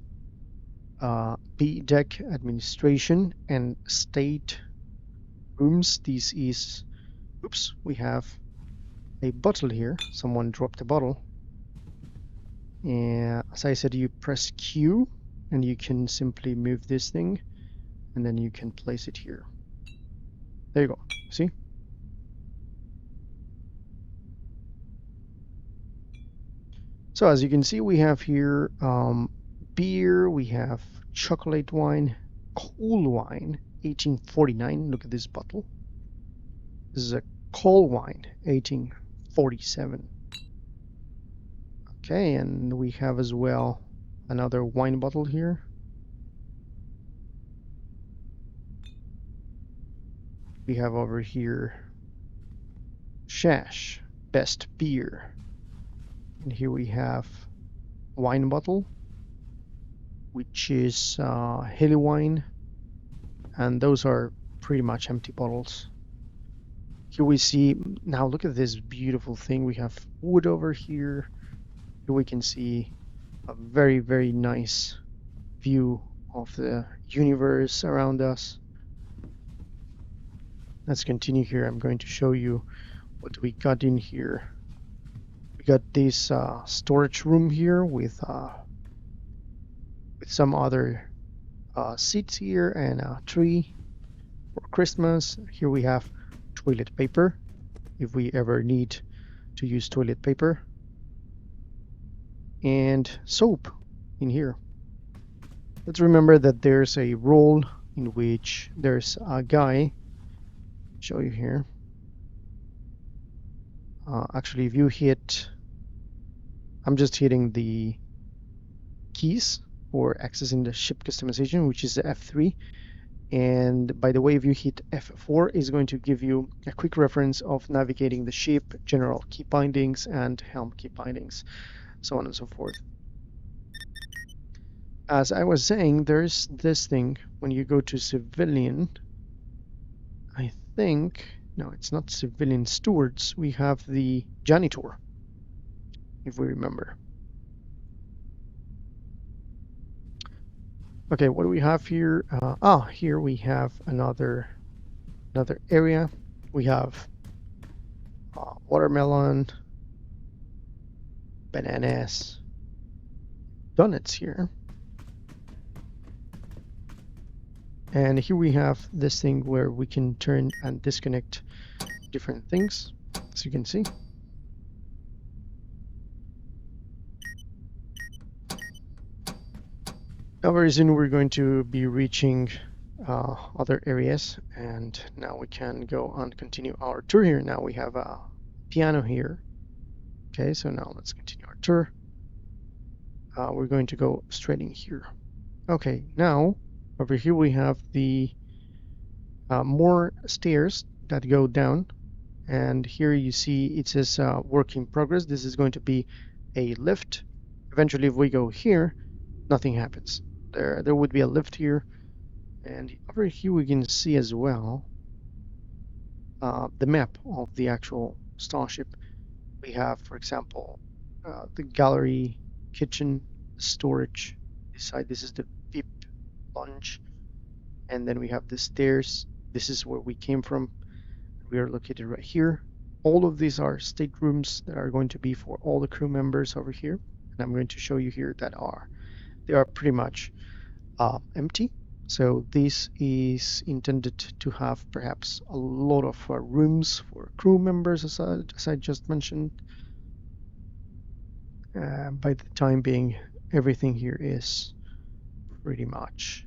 B deck, administration and state rooms. This is, oops, we have a bottle here. Someone dropped a bottle. And as I said, you press Q and you can simply move this thing and then you can place it here. There you go. See? So as you can see, we have here beer, we have chocolate wine, cool wine, 1849. Look at this bottle. This is a cold wine, 1847. Okay, and we have as well another wine bottle here. We have over here Shash, best beer. And here we have wine bottle, which is Haley wine, and those are pretty much empty bottles. Here we see, now look at this beautiful thing. We have wood over here. Here we can see a very, very nice view of the universe around us. Let's continue here. I'm going to show you what we got in here. We got this storage room here with some other seats here and a tree for Christmas. Here we have toilet paper, if we ever need to use toilet paper, and soap in here. Let's remember that there's a role in which there's a guy, show you here. Actually, if you hit, I'm just hitting the keys for accessing the ship customization, which is the F3. And by the way, if you hit F4, it's going to give you a quick reference of navigating the ship, general key bindings, and helm key bindings, so on and so forth. As I was saying, there's this thing when you go to civilian. I think, no, it's not civilian stewards. We have the janitor, if we remember. Okay, what do we have here? Here we have another area. We have watermelon, bananas, donuts here. And here we have this thing where we can turn and disconnect different things, as you can see. Now very soon we're going to be reaching other areas, and now we can go and continue our tour here. Now we have a piano here. Okay, so now let's continue our tour. We're going to go straight in here. Okay, now over here we have the more stairs that go down, and here you see it says work in progress. This is going to be a lift. Eventually, if we go here, nothing happens. There would be a lift here, and over here we can see as well the map of the actual Starship. We have, for example, the gallery, kitchen, storage. This side, this is the VIP lounge, and then we have the stairs. This is where we came from. We are located right here. All of these are staterooms that are going to be for all the crew members over here, and I'm going to show you here that they are pretty much empty. So this is intended to have perhaps a lot of rooms for crew members, as I just mentioned. By the time being, everything here is pretty much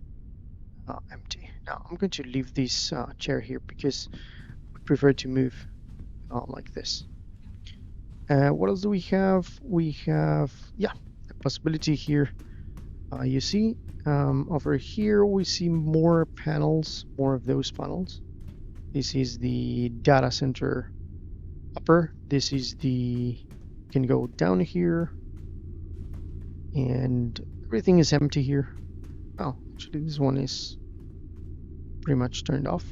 empty. Now I'm going to leave this chair here because we prefer to move like this. What else do we have? We have, yeah, the possibility here. You see, over here we see more panels, more of those panels. This is the data center upper. This is the, you can go down here, and everything is empty here. Oh, actually this one is pretty much turned off.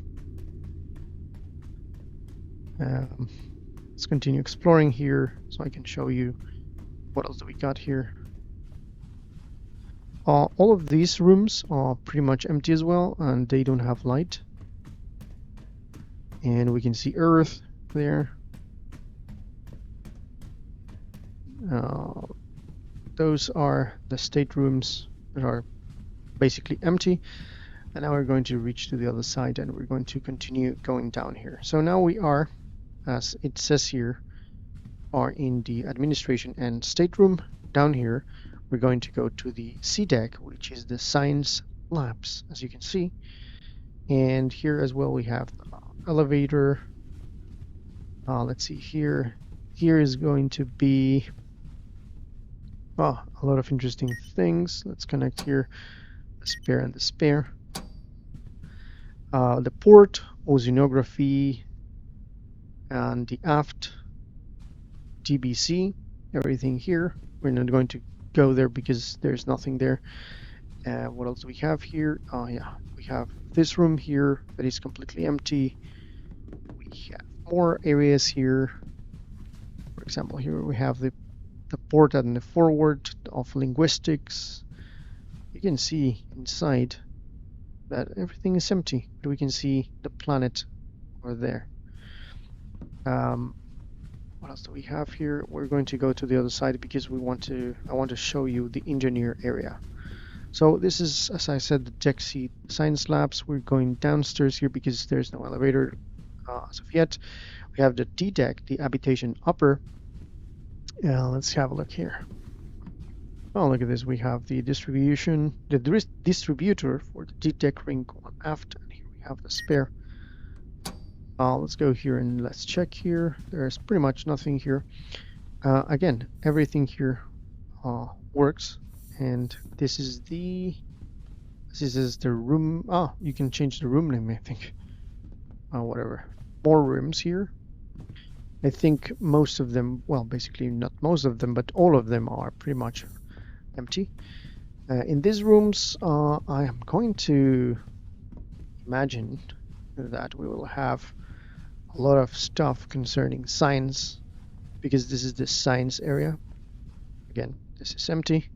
Let's continue exploring here so I can show you what else do we got here. All of these rooms are pretty much empty as well, and they don't have light. And we can see Earth there. Those are the staterooms that are basically empty. And now we're going to reach to the other side, and we're going to continue going down here. So now we are, as it says here, are in the administration and stateroom. Down here we're going to go to the C deck, which is the science labs, as you can see. And here as well we have the elevator. Let's see here. Here is going to be a lot of interesting things. Let's connect here the spare and the spare. The port, oceanography, and the aft TBC, everything here. We're not going to go there because there's nothing there. What else do we have here? Yeah, we have this room here that is completely empty. We have more areas here. For example, here we have the port and the forward of linguistics. You can see inside that everything is empty, but we can see the planet over there. What else do we have here? We're going to go to the other side because I want to show you the engineer area. So this is, as I said, the Deck C science labs. We're going downstairs here because there's no elevator as of yet. We have the D deck, the habitation upper. Let's have a look here. Oh, look at this. We have the distribution, the distributor for the D deck ring on aft, and here we have the spare. Let's go here and let's check here. There's pretty much nothing here. Again, everything here works, and this is the room. You can change the room name, I think. Whatever. More rooms here. I think most of them, well, basically not most of them, but all of them are pretty much empty. In these rooms, I am going to imagine that we will have a lot of stuff concerning science, because this is the science area. Again, this is empty.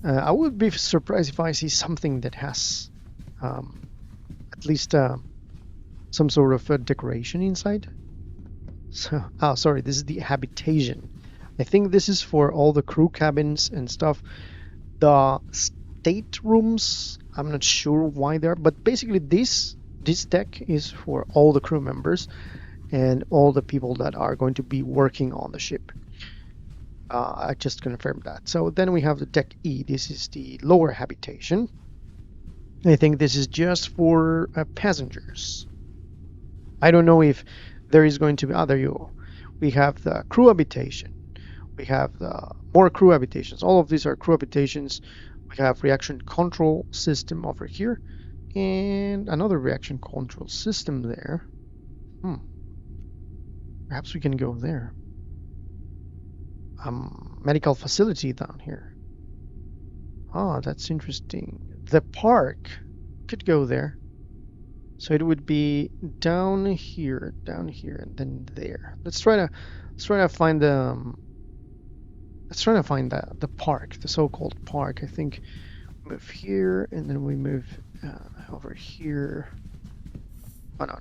I would be surprised if I see something that has at least some sort of a decoration inside. So, sorry, this is the habitation. I think this is for all the crew cabins and stuff. The staterooms, I'm not sure why they're, but basically this deck is for all the crew members and all the people that are going to be working on the ship. I just confirmed that. So then we have the Deck E. This is the lower habitation. I think this is just for passengers. I don't know if there is going to be there you go. We have the crew habitation. We have the more crew habitations. All of these are crew habitations. We have reaction control system over here, and another reaction control system there. Perhaps we can go there. Medical facility down here. That's interesting. The park could go there. So it would be down here, and then there. Let's try to find the park, the so-called park. I think move here, and then we move over here. Oh no!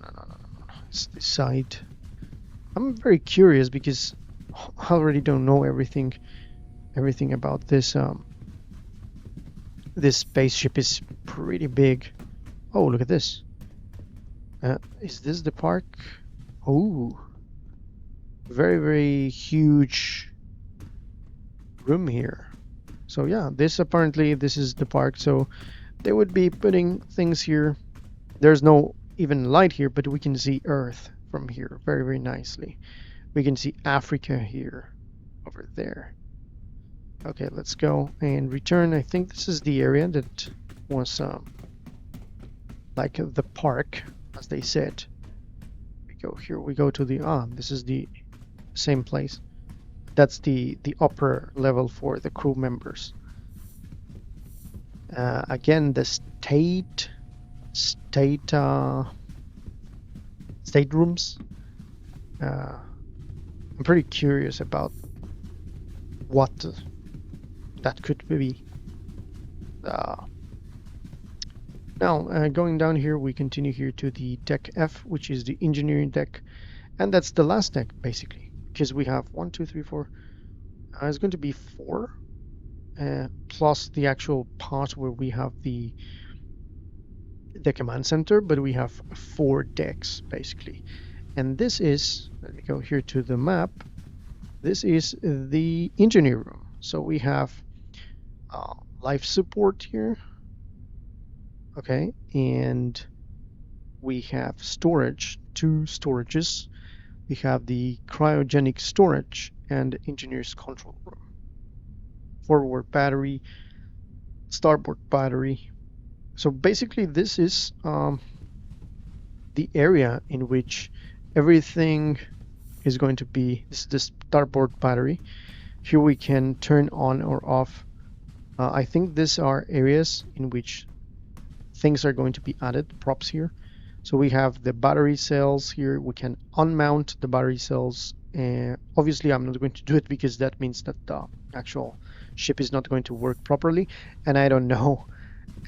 It's this side. I'm very curious because I already don't know everything about this. This spaceship is pretty big. Oh, look at this. Is this the park? Oh, very, very huge room here. So yeah, this is the park. So they would be putting things here. There's no even light here, but we can see Earth from here very, very nicely. We can see Africa here, over there. Okay, let's go and return. I think this is the area that was like the park, as they said. go. Here we go to the this is the same place. That's the upper level for the crew members. Again, the staterooms. I'm pretty curious about what that could be. Now, going down here, we continue here to the deck F, which is the engineering deck, and that's the last deck basically, because we have 1, 2, 3, 4. It's going to be 4, plus the actual part where we have the command center, but we have 4 decks basically. And this is, let me go here to the map. This is the engineer room. So we have life support here. Okay, and we have storage, 2 storages. We have the cryogenic storage and engineer's control room. Forward battery, starboard battery. So basically this is the area in which everything is going to be. This is the starboard battery. Here we can turn on or off. I think these are areas in which things are going to be added, props here. So we have the battery cells here. We can unmount the battery cells. Obviously, I'm not going to do it because that means that the actual ship is not going to work properly. And I don't know,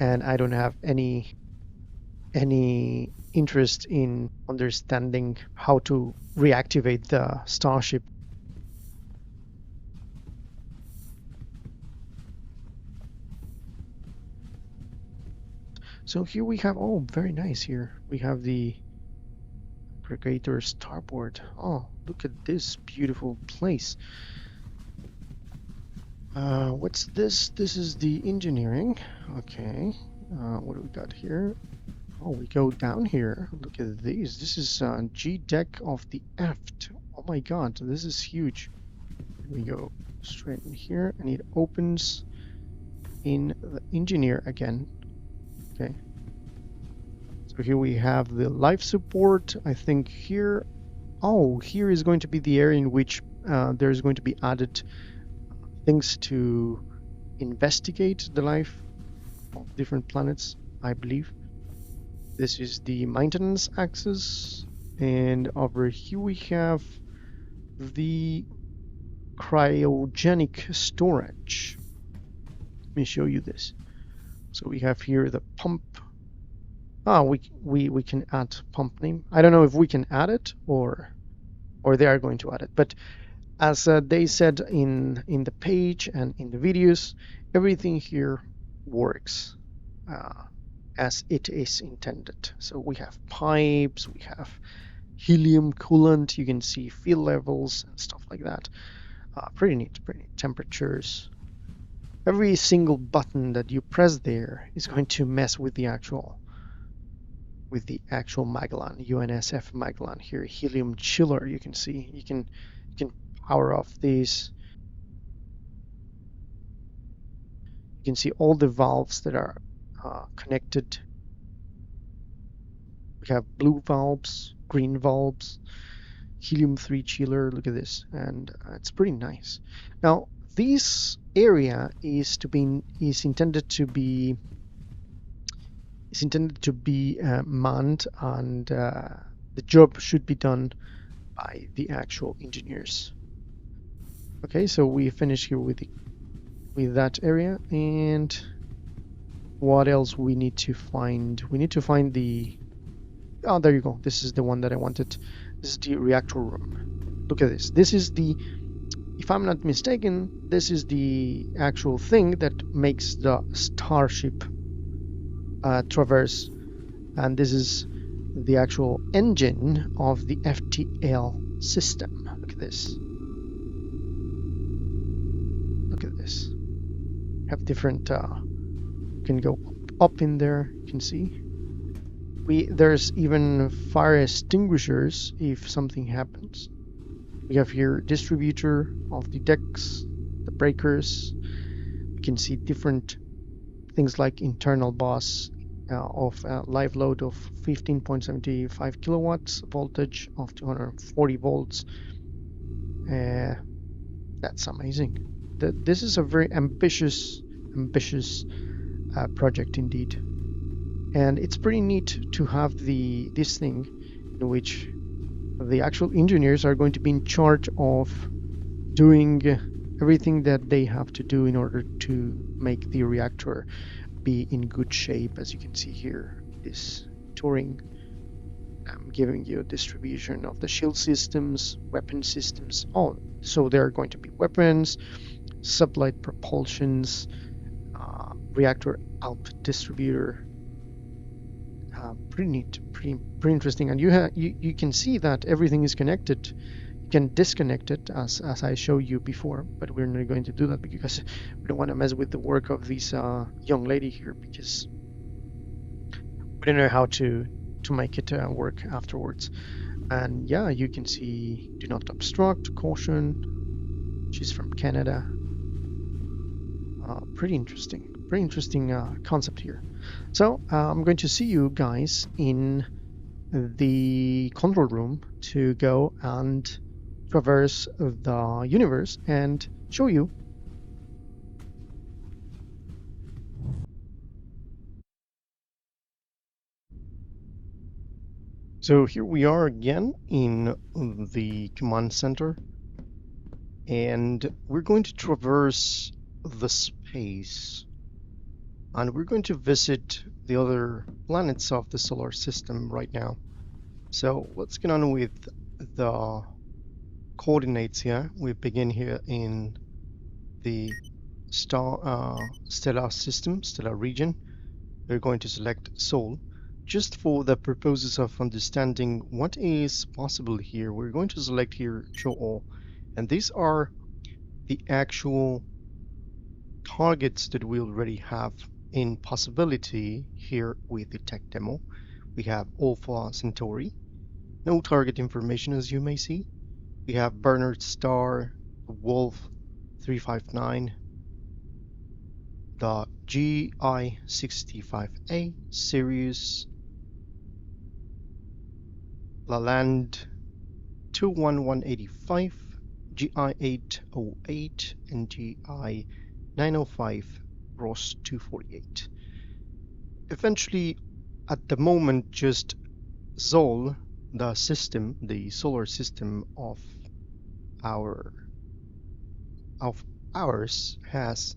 and I don't have any interest in understanding how to reactivate the Starship. So here we have, oh, very nice here. We have the aggregator starboard. Oh, look at this beautiful place. What's this? This is the engineering. Okay. What do we got here? Oh, we go down here. Look at these. This is G deck of the aft. Oh my god, this is huge. We go straight in here, and it opens in the engineer again. Okay. So here we have the life support. I think here, oh, here is going to be the area in which there's going to be added things to investigate the life of different planets, I believe. This is the maintenance axis, and over here we have the cryogenic storage. Let me show you this. So we have here the pump. We can add pump name. I don't know if we can add it or they are going to add it, but as they said in the page and in the videos, everything here works as it is intended. So we have pipes, we have helium coolant, you can see fuel levels and stuff like that. Pretty neat. Temperatures. Every single button that you press there is going to mess with the actual Magellan, UNSF Magellan here. Helium chiller, you can see. You can power off these. You can see all the valves that are connected. We have blue valves, green valves, helium-3 chiller. Look at this, and it's pretty nice. Now, this area is intended to be manned, and the job should be done by the actual engineers. Okay, so we finish here with that area, and what else we need to find? We need to find the, oh, there you go. This is the one that I wanted. This is the reactor room. Look at this. This is the, if I'm not mistaken, this is the actual thing that makes the Starship traverse, and this is the actual engine of the FTL system. Look at this. Look at this. Have different you can go up in there, you can see. There's even fire extinguishers if something happens. We have here distributor of the decks, the breakers. You can see different things like internal boss of live load of 15.75 kilowatts, voltage of 240 volts. That's amazing. This is a very ambitious project indeed, and it's pretty neat to have this thing in which the actual engineers are going to be in charge of doing everything that they have to do in order to make the reactor be in good shape. As you can see here, this touring, giving you a distribution of the shield systems, weapon systems. Oh, so there are going to be weapons, sublight propulsions, reactor output distributor. Pretty neat, pretty interesting. And you can see that everything is connected. You can disconnect it as I showed you before, but we're not going to do that because we don't want to mess with the work of this young lady here, because we don't know how to make it work afterwards. And yeah, you can see do not obstruct, caution. She's from Canada. Pretty interesting concept here. So I'm going to see you guys in the control room to go and traverse the universe and show you. So here we are again in the command center, and we're going to traverse the space, and we're going to visit the other planets of the solar system right now. So let's get on with the coordinates here. We begin here in the stellar system, stellar region. We're going to select Sol. Just for the purposes of understanding what is possible here, we're going to select here Show All. And these are the actual targets that we already have in possibility here with the tech demo. We have Alpha Centauri, no target information as you may see. We have Bernard Star, Wolf 359, the GI65A, Sirius, Lalande 21185, GI808, and GI905, Ross 248. Eventually, at the moment, just Sol, the system, the solar system of ours, has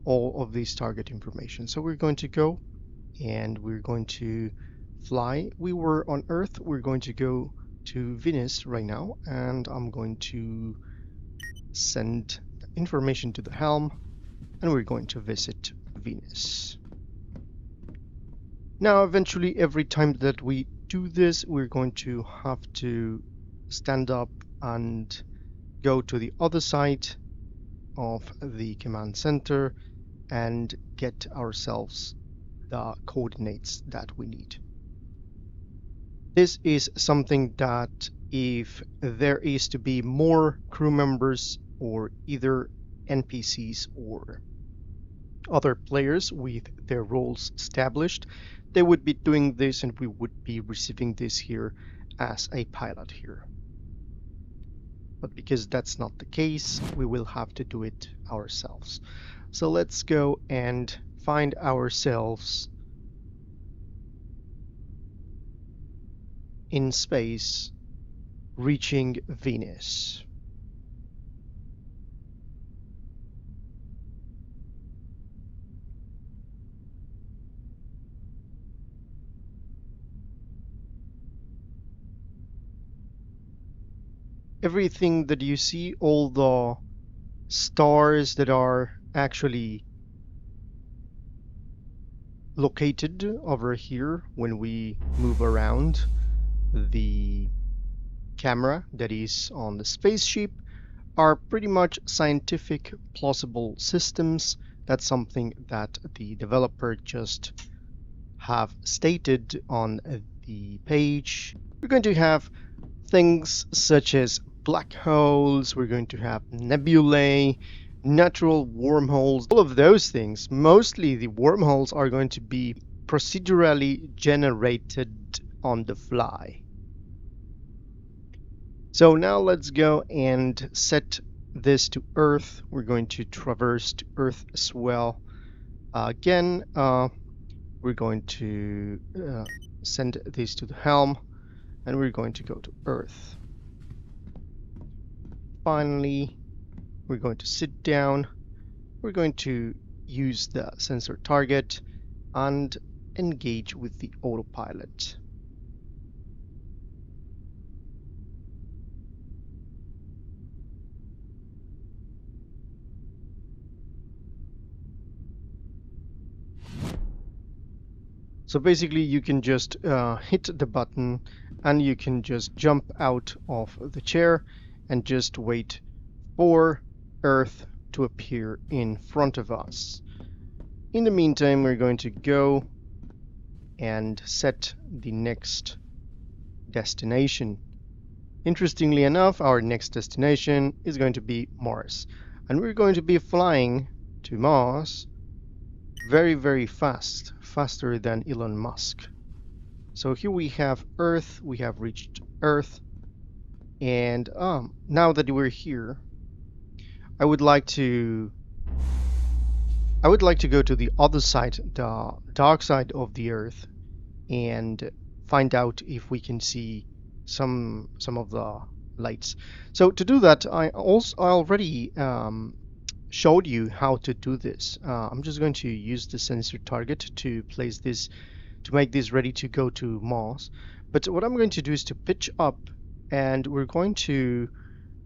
all of these target information. So we're going to go and we're going to fly. We were on Earth. We're going to go to Venus right now, and I'm going to send the information to the helm, and we're going to visit Venus. Now, eventually, every time that we do this, we're going to have to stand up and go to the other side of the command center and get ourselves the coordinates that we need. This is something that if there is to be more crew members or either NPCs or other players with their roles established, they would be doing this and we would be receiving this here as a pilot here. But because that's not the case, we will have to do it ourselves. So let's go and find ourselves in space, reaching Venus. Everything that you see, all the stars that are actually located over here when we move around the camera that is on the spaceship, are pretty much scientific plausible systems. That's something that the developer just have stated on the page. We're going to have things such as black holes, we're going to have nebulae, natural wormholes, all of those things. Mostly the wormholes are going to be procedurally generated on the fly. So now let's go and set this to Earth. We're going to traverse to Earth as well. Again, we're going to send this to the helm, and we're going to go to Earth. Finally, we're going to sit down. We're going to use the sensor target and engage with the autopilot. So basically you can just hit the button and you can just jump out of the chair and just wait for Earth to appear in front of us. In the meantime, we're going to go and set the next destination. Interestingly enough, our next destination is going to be Mars, and we're going to be flying to Mars very, very fast, faster than Elon Musk. So here we have Earth, we have reached Earth, and now that we're here, I would like to go to the other side, the dark side of the Earth, and find out if we can see some of the lights. So to do that, I already showed you how to do this. I'm just going to use the sensor target to place this, to make this ready to go to Mars. But what I'm going to do is to pitch up, and we're going to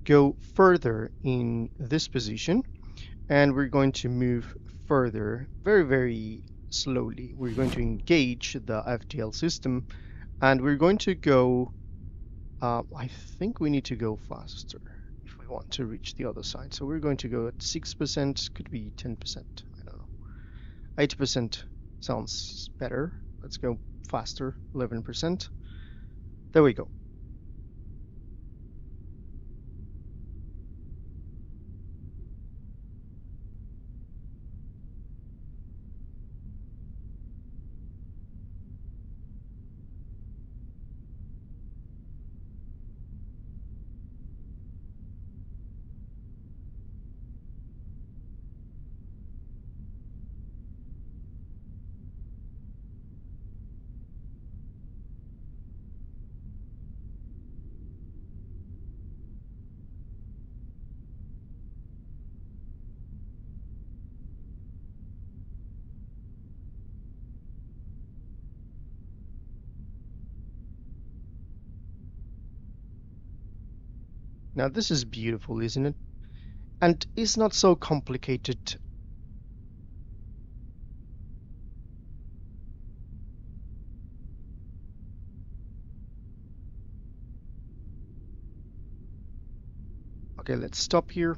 go further in this position, and we're going to move further very, very slowly. We're going to engage the FTL system, and we're going to go, I think we need to go faster if we want to reach the other side. So we're going to go at 6%, could be 10%, I don't know. 8% sounds better. Let's go faster, 11%. There we go. Now this is beautiful, isn't it? And it's not so complicated. Okay, let's stop here.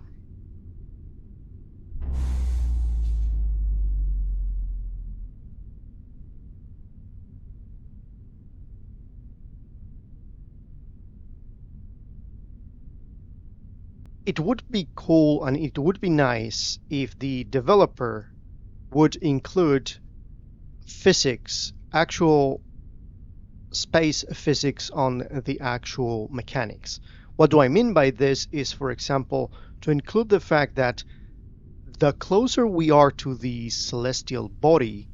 It would be cool and it would be nice if the developer would include physics, actual space physics on the actual mechanics. What do I mean by this is, for example, to include the fact that the closer we are to the celestial body,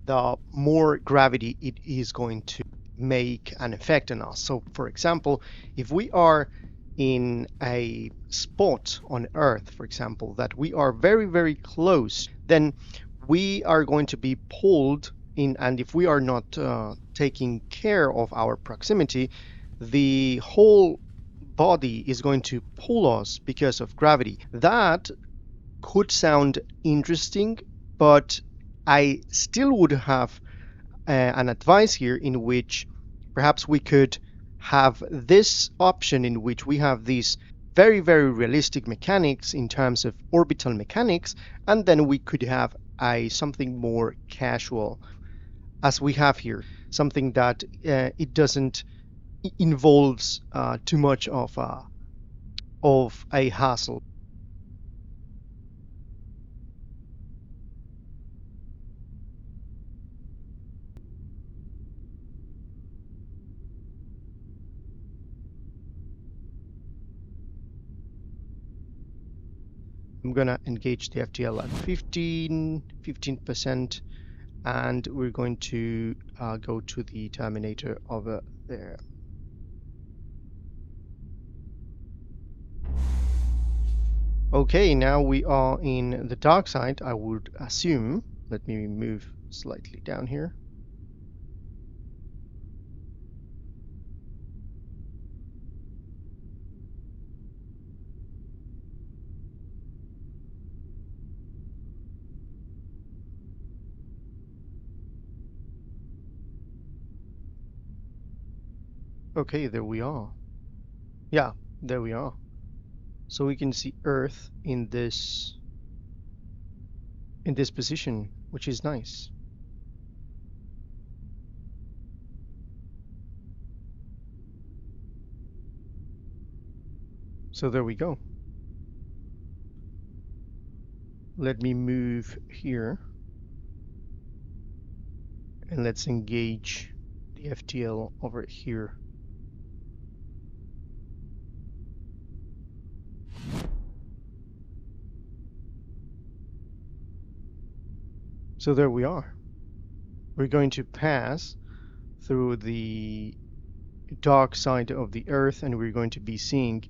the more gravity it is going to make an effect on us. So, for example, if we are in a spot on Earth, for example, that we are very, very close, then we are going to be pulled in, and if we are not taking care of our proximity, the whole body is going to pull us because of gravity. That could sound interesting, but I still would have an advice here in which perhaps we could have this option in which we have these very, very realistic mechanics in terms of orbital mechanics, and then we could have something more casual as we have here, something that it doesn't involves too much of a hassle. I'm gonna engage the FTL at 15%, and we're going to go to the terminator over there. Okay, now we are in the dark side, I would assume. Let me move slightly down here. Okay, there we are. Yeah, there we are. So we can see Earth in this position, which is nice. So there we go. Let me move here and let's engage the FTL over here. So there we are. We're going to pass through the dark side of the Earth, and we're going to be seeing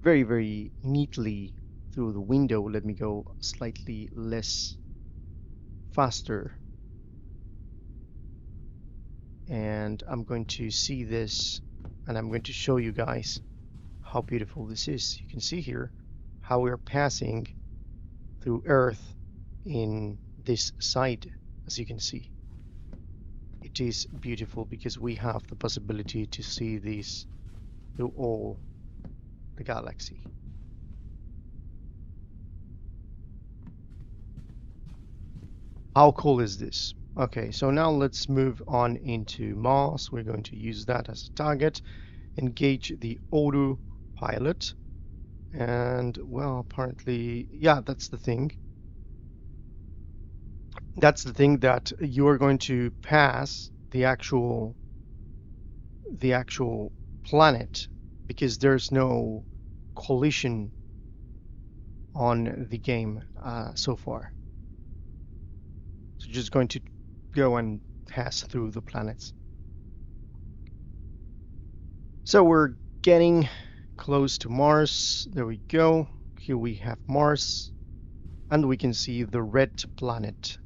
very, very neatly through the window. Let me go slightly less faster. And I'm going to see this, and I'm going to show you guys how beautiful this is. You can see here how we're passing through Earth in this side, as you can see. It is beautiful because we have the possibility to see this through all the galaxy. How cool is this? Okay, so now let's move on into Mars. We're going to use that as a target, engage the autopilot, and well, apparently, yeah, that's the thing. That's the thing, that you are going to pass the actual planet, because there's no collision on the game so far. So just going to go and pass through the planets. So we're getting close to Mars. There we go. Here we have Mars, and we can see the red planet.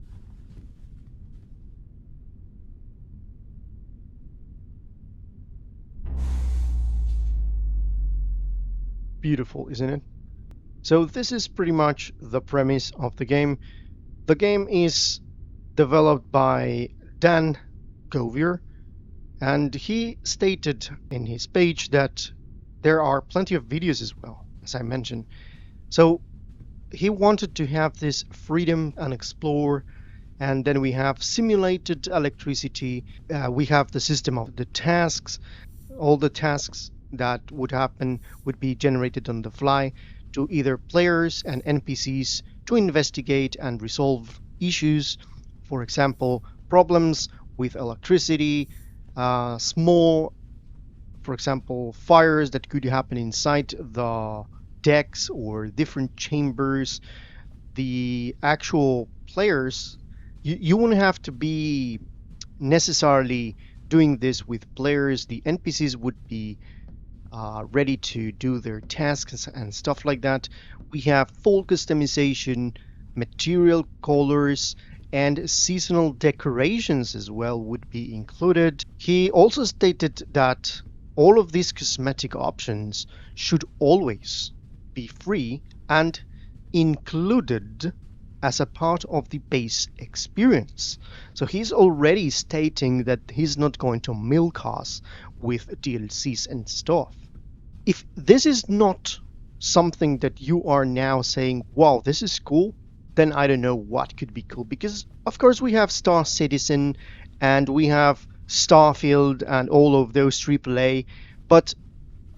Beautiful, isn't it? So this is pretty much the premise of the game. The game is developed by Dan Govier, and he stated in his page that there are plenty of videos as well, as I mentioned. So he wanted to have this freedom and explore, and then we have simulated electricity. We have the system of the tasks. All the tasks that would happen would be generated on the fly to either players and NPCs to investigate and resolve issues. For example, problems with electricity, small, for example, fires that could happen inside the decks or different chambers. The actual players, you wouldn't have to be necessarily doing this with players. The NPCs would be ready to do their tasks and stuff like that. We have full customization, material colors, and seasonal decorations as well would be included. He also stated that all of these cosmetic options should always be free and included as a part of the base experience. So he's already stating that he's not going to milk us with DLCs and stuff. If this is not something that you are now saying, wow, this is cool, then I don't know what could be cool. Because of course we have Star Citizen and we have Starfield and all of those AAA, but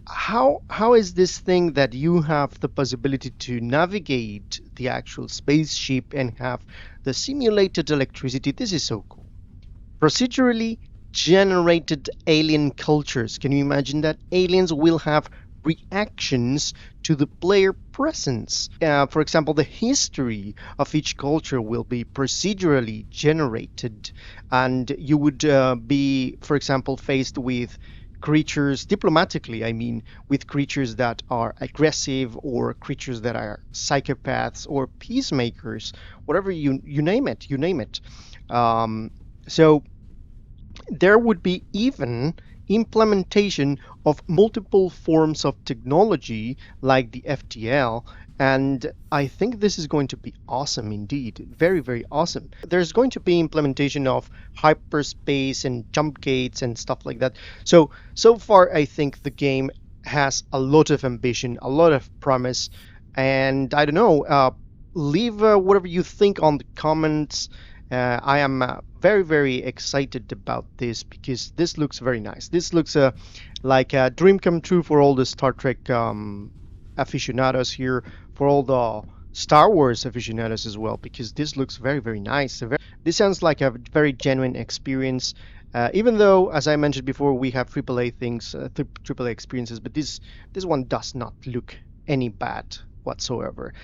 how is this thing that you have the possibility to navigate the actual spaceship and have the simulated electricity? This is so cool. Procedurally generated alien cultures. Can you imagine that? Aliens will have reactions to the player presence. For example, the history of each culture will be procedurally generated, and you would be, for example, faced with creatures diplomatically, I mean, with creatures that are aggressive or creatures that are psychopaths or peacemakers, whatever you name it, you name it. So there would be even implementation of multiple forms of technology like the FTL. And I think this is going to be awesome indeed. Very, very awesome. There's going to be implementation of hyperspace and jump gates and stuff like that. So far, I think the game has a lot of ambition, a lot of promise. And I don't know, leave whatever you think on the comments. I am very, very excited about this because this looks very nice. This looks like a dream come true for all the Star Trek aficionados here, for all the Star Wars aficionados as well, because this looks very, very nice. This sounds like a very genuine experience. Even though, as I mentioned before, we have AAA things, AAA experiences, but this one does not look any bad whatsoever.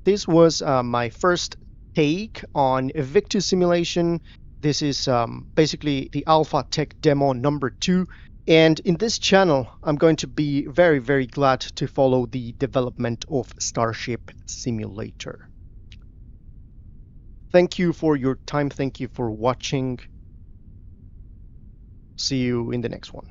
This was my first take on Victus simulation. This is basically the alpha tech demo number 2. And in this channel, I'm going to be very, very glad to follow the development of Starship Simulator. Thank you for your time. Thank you for watching. See you in the next one.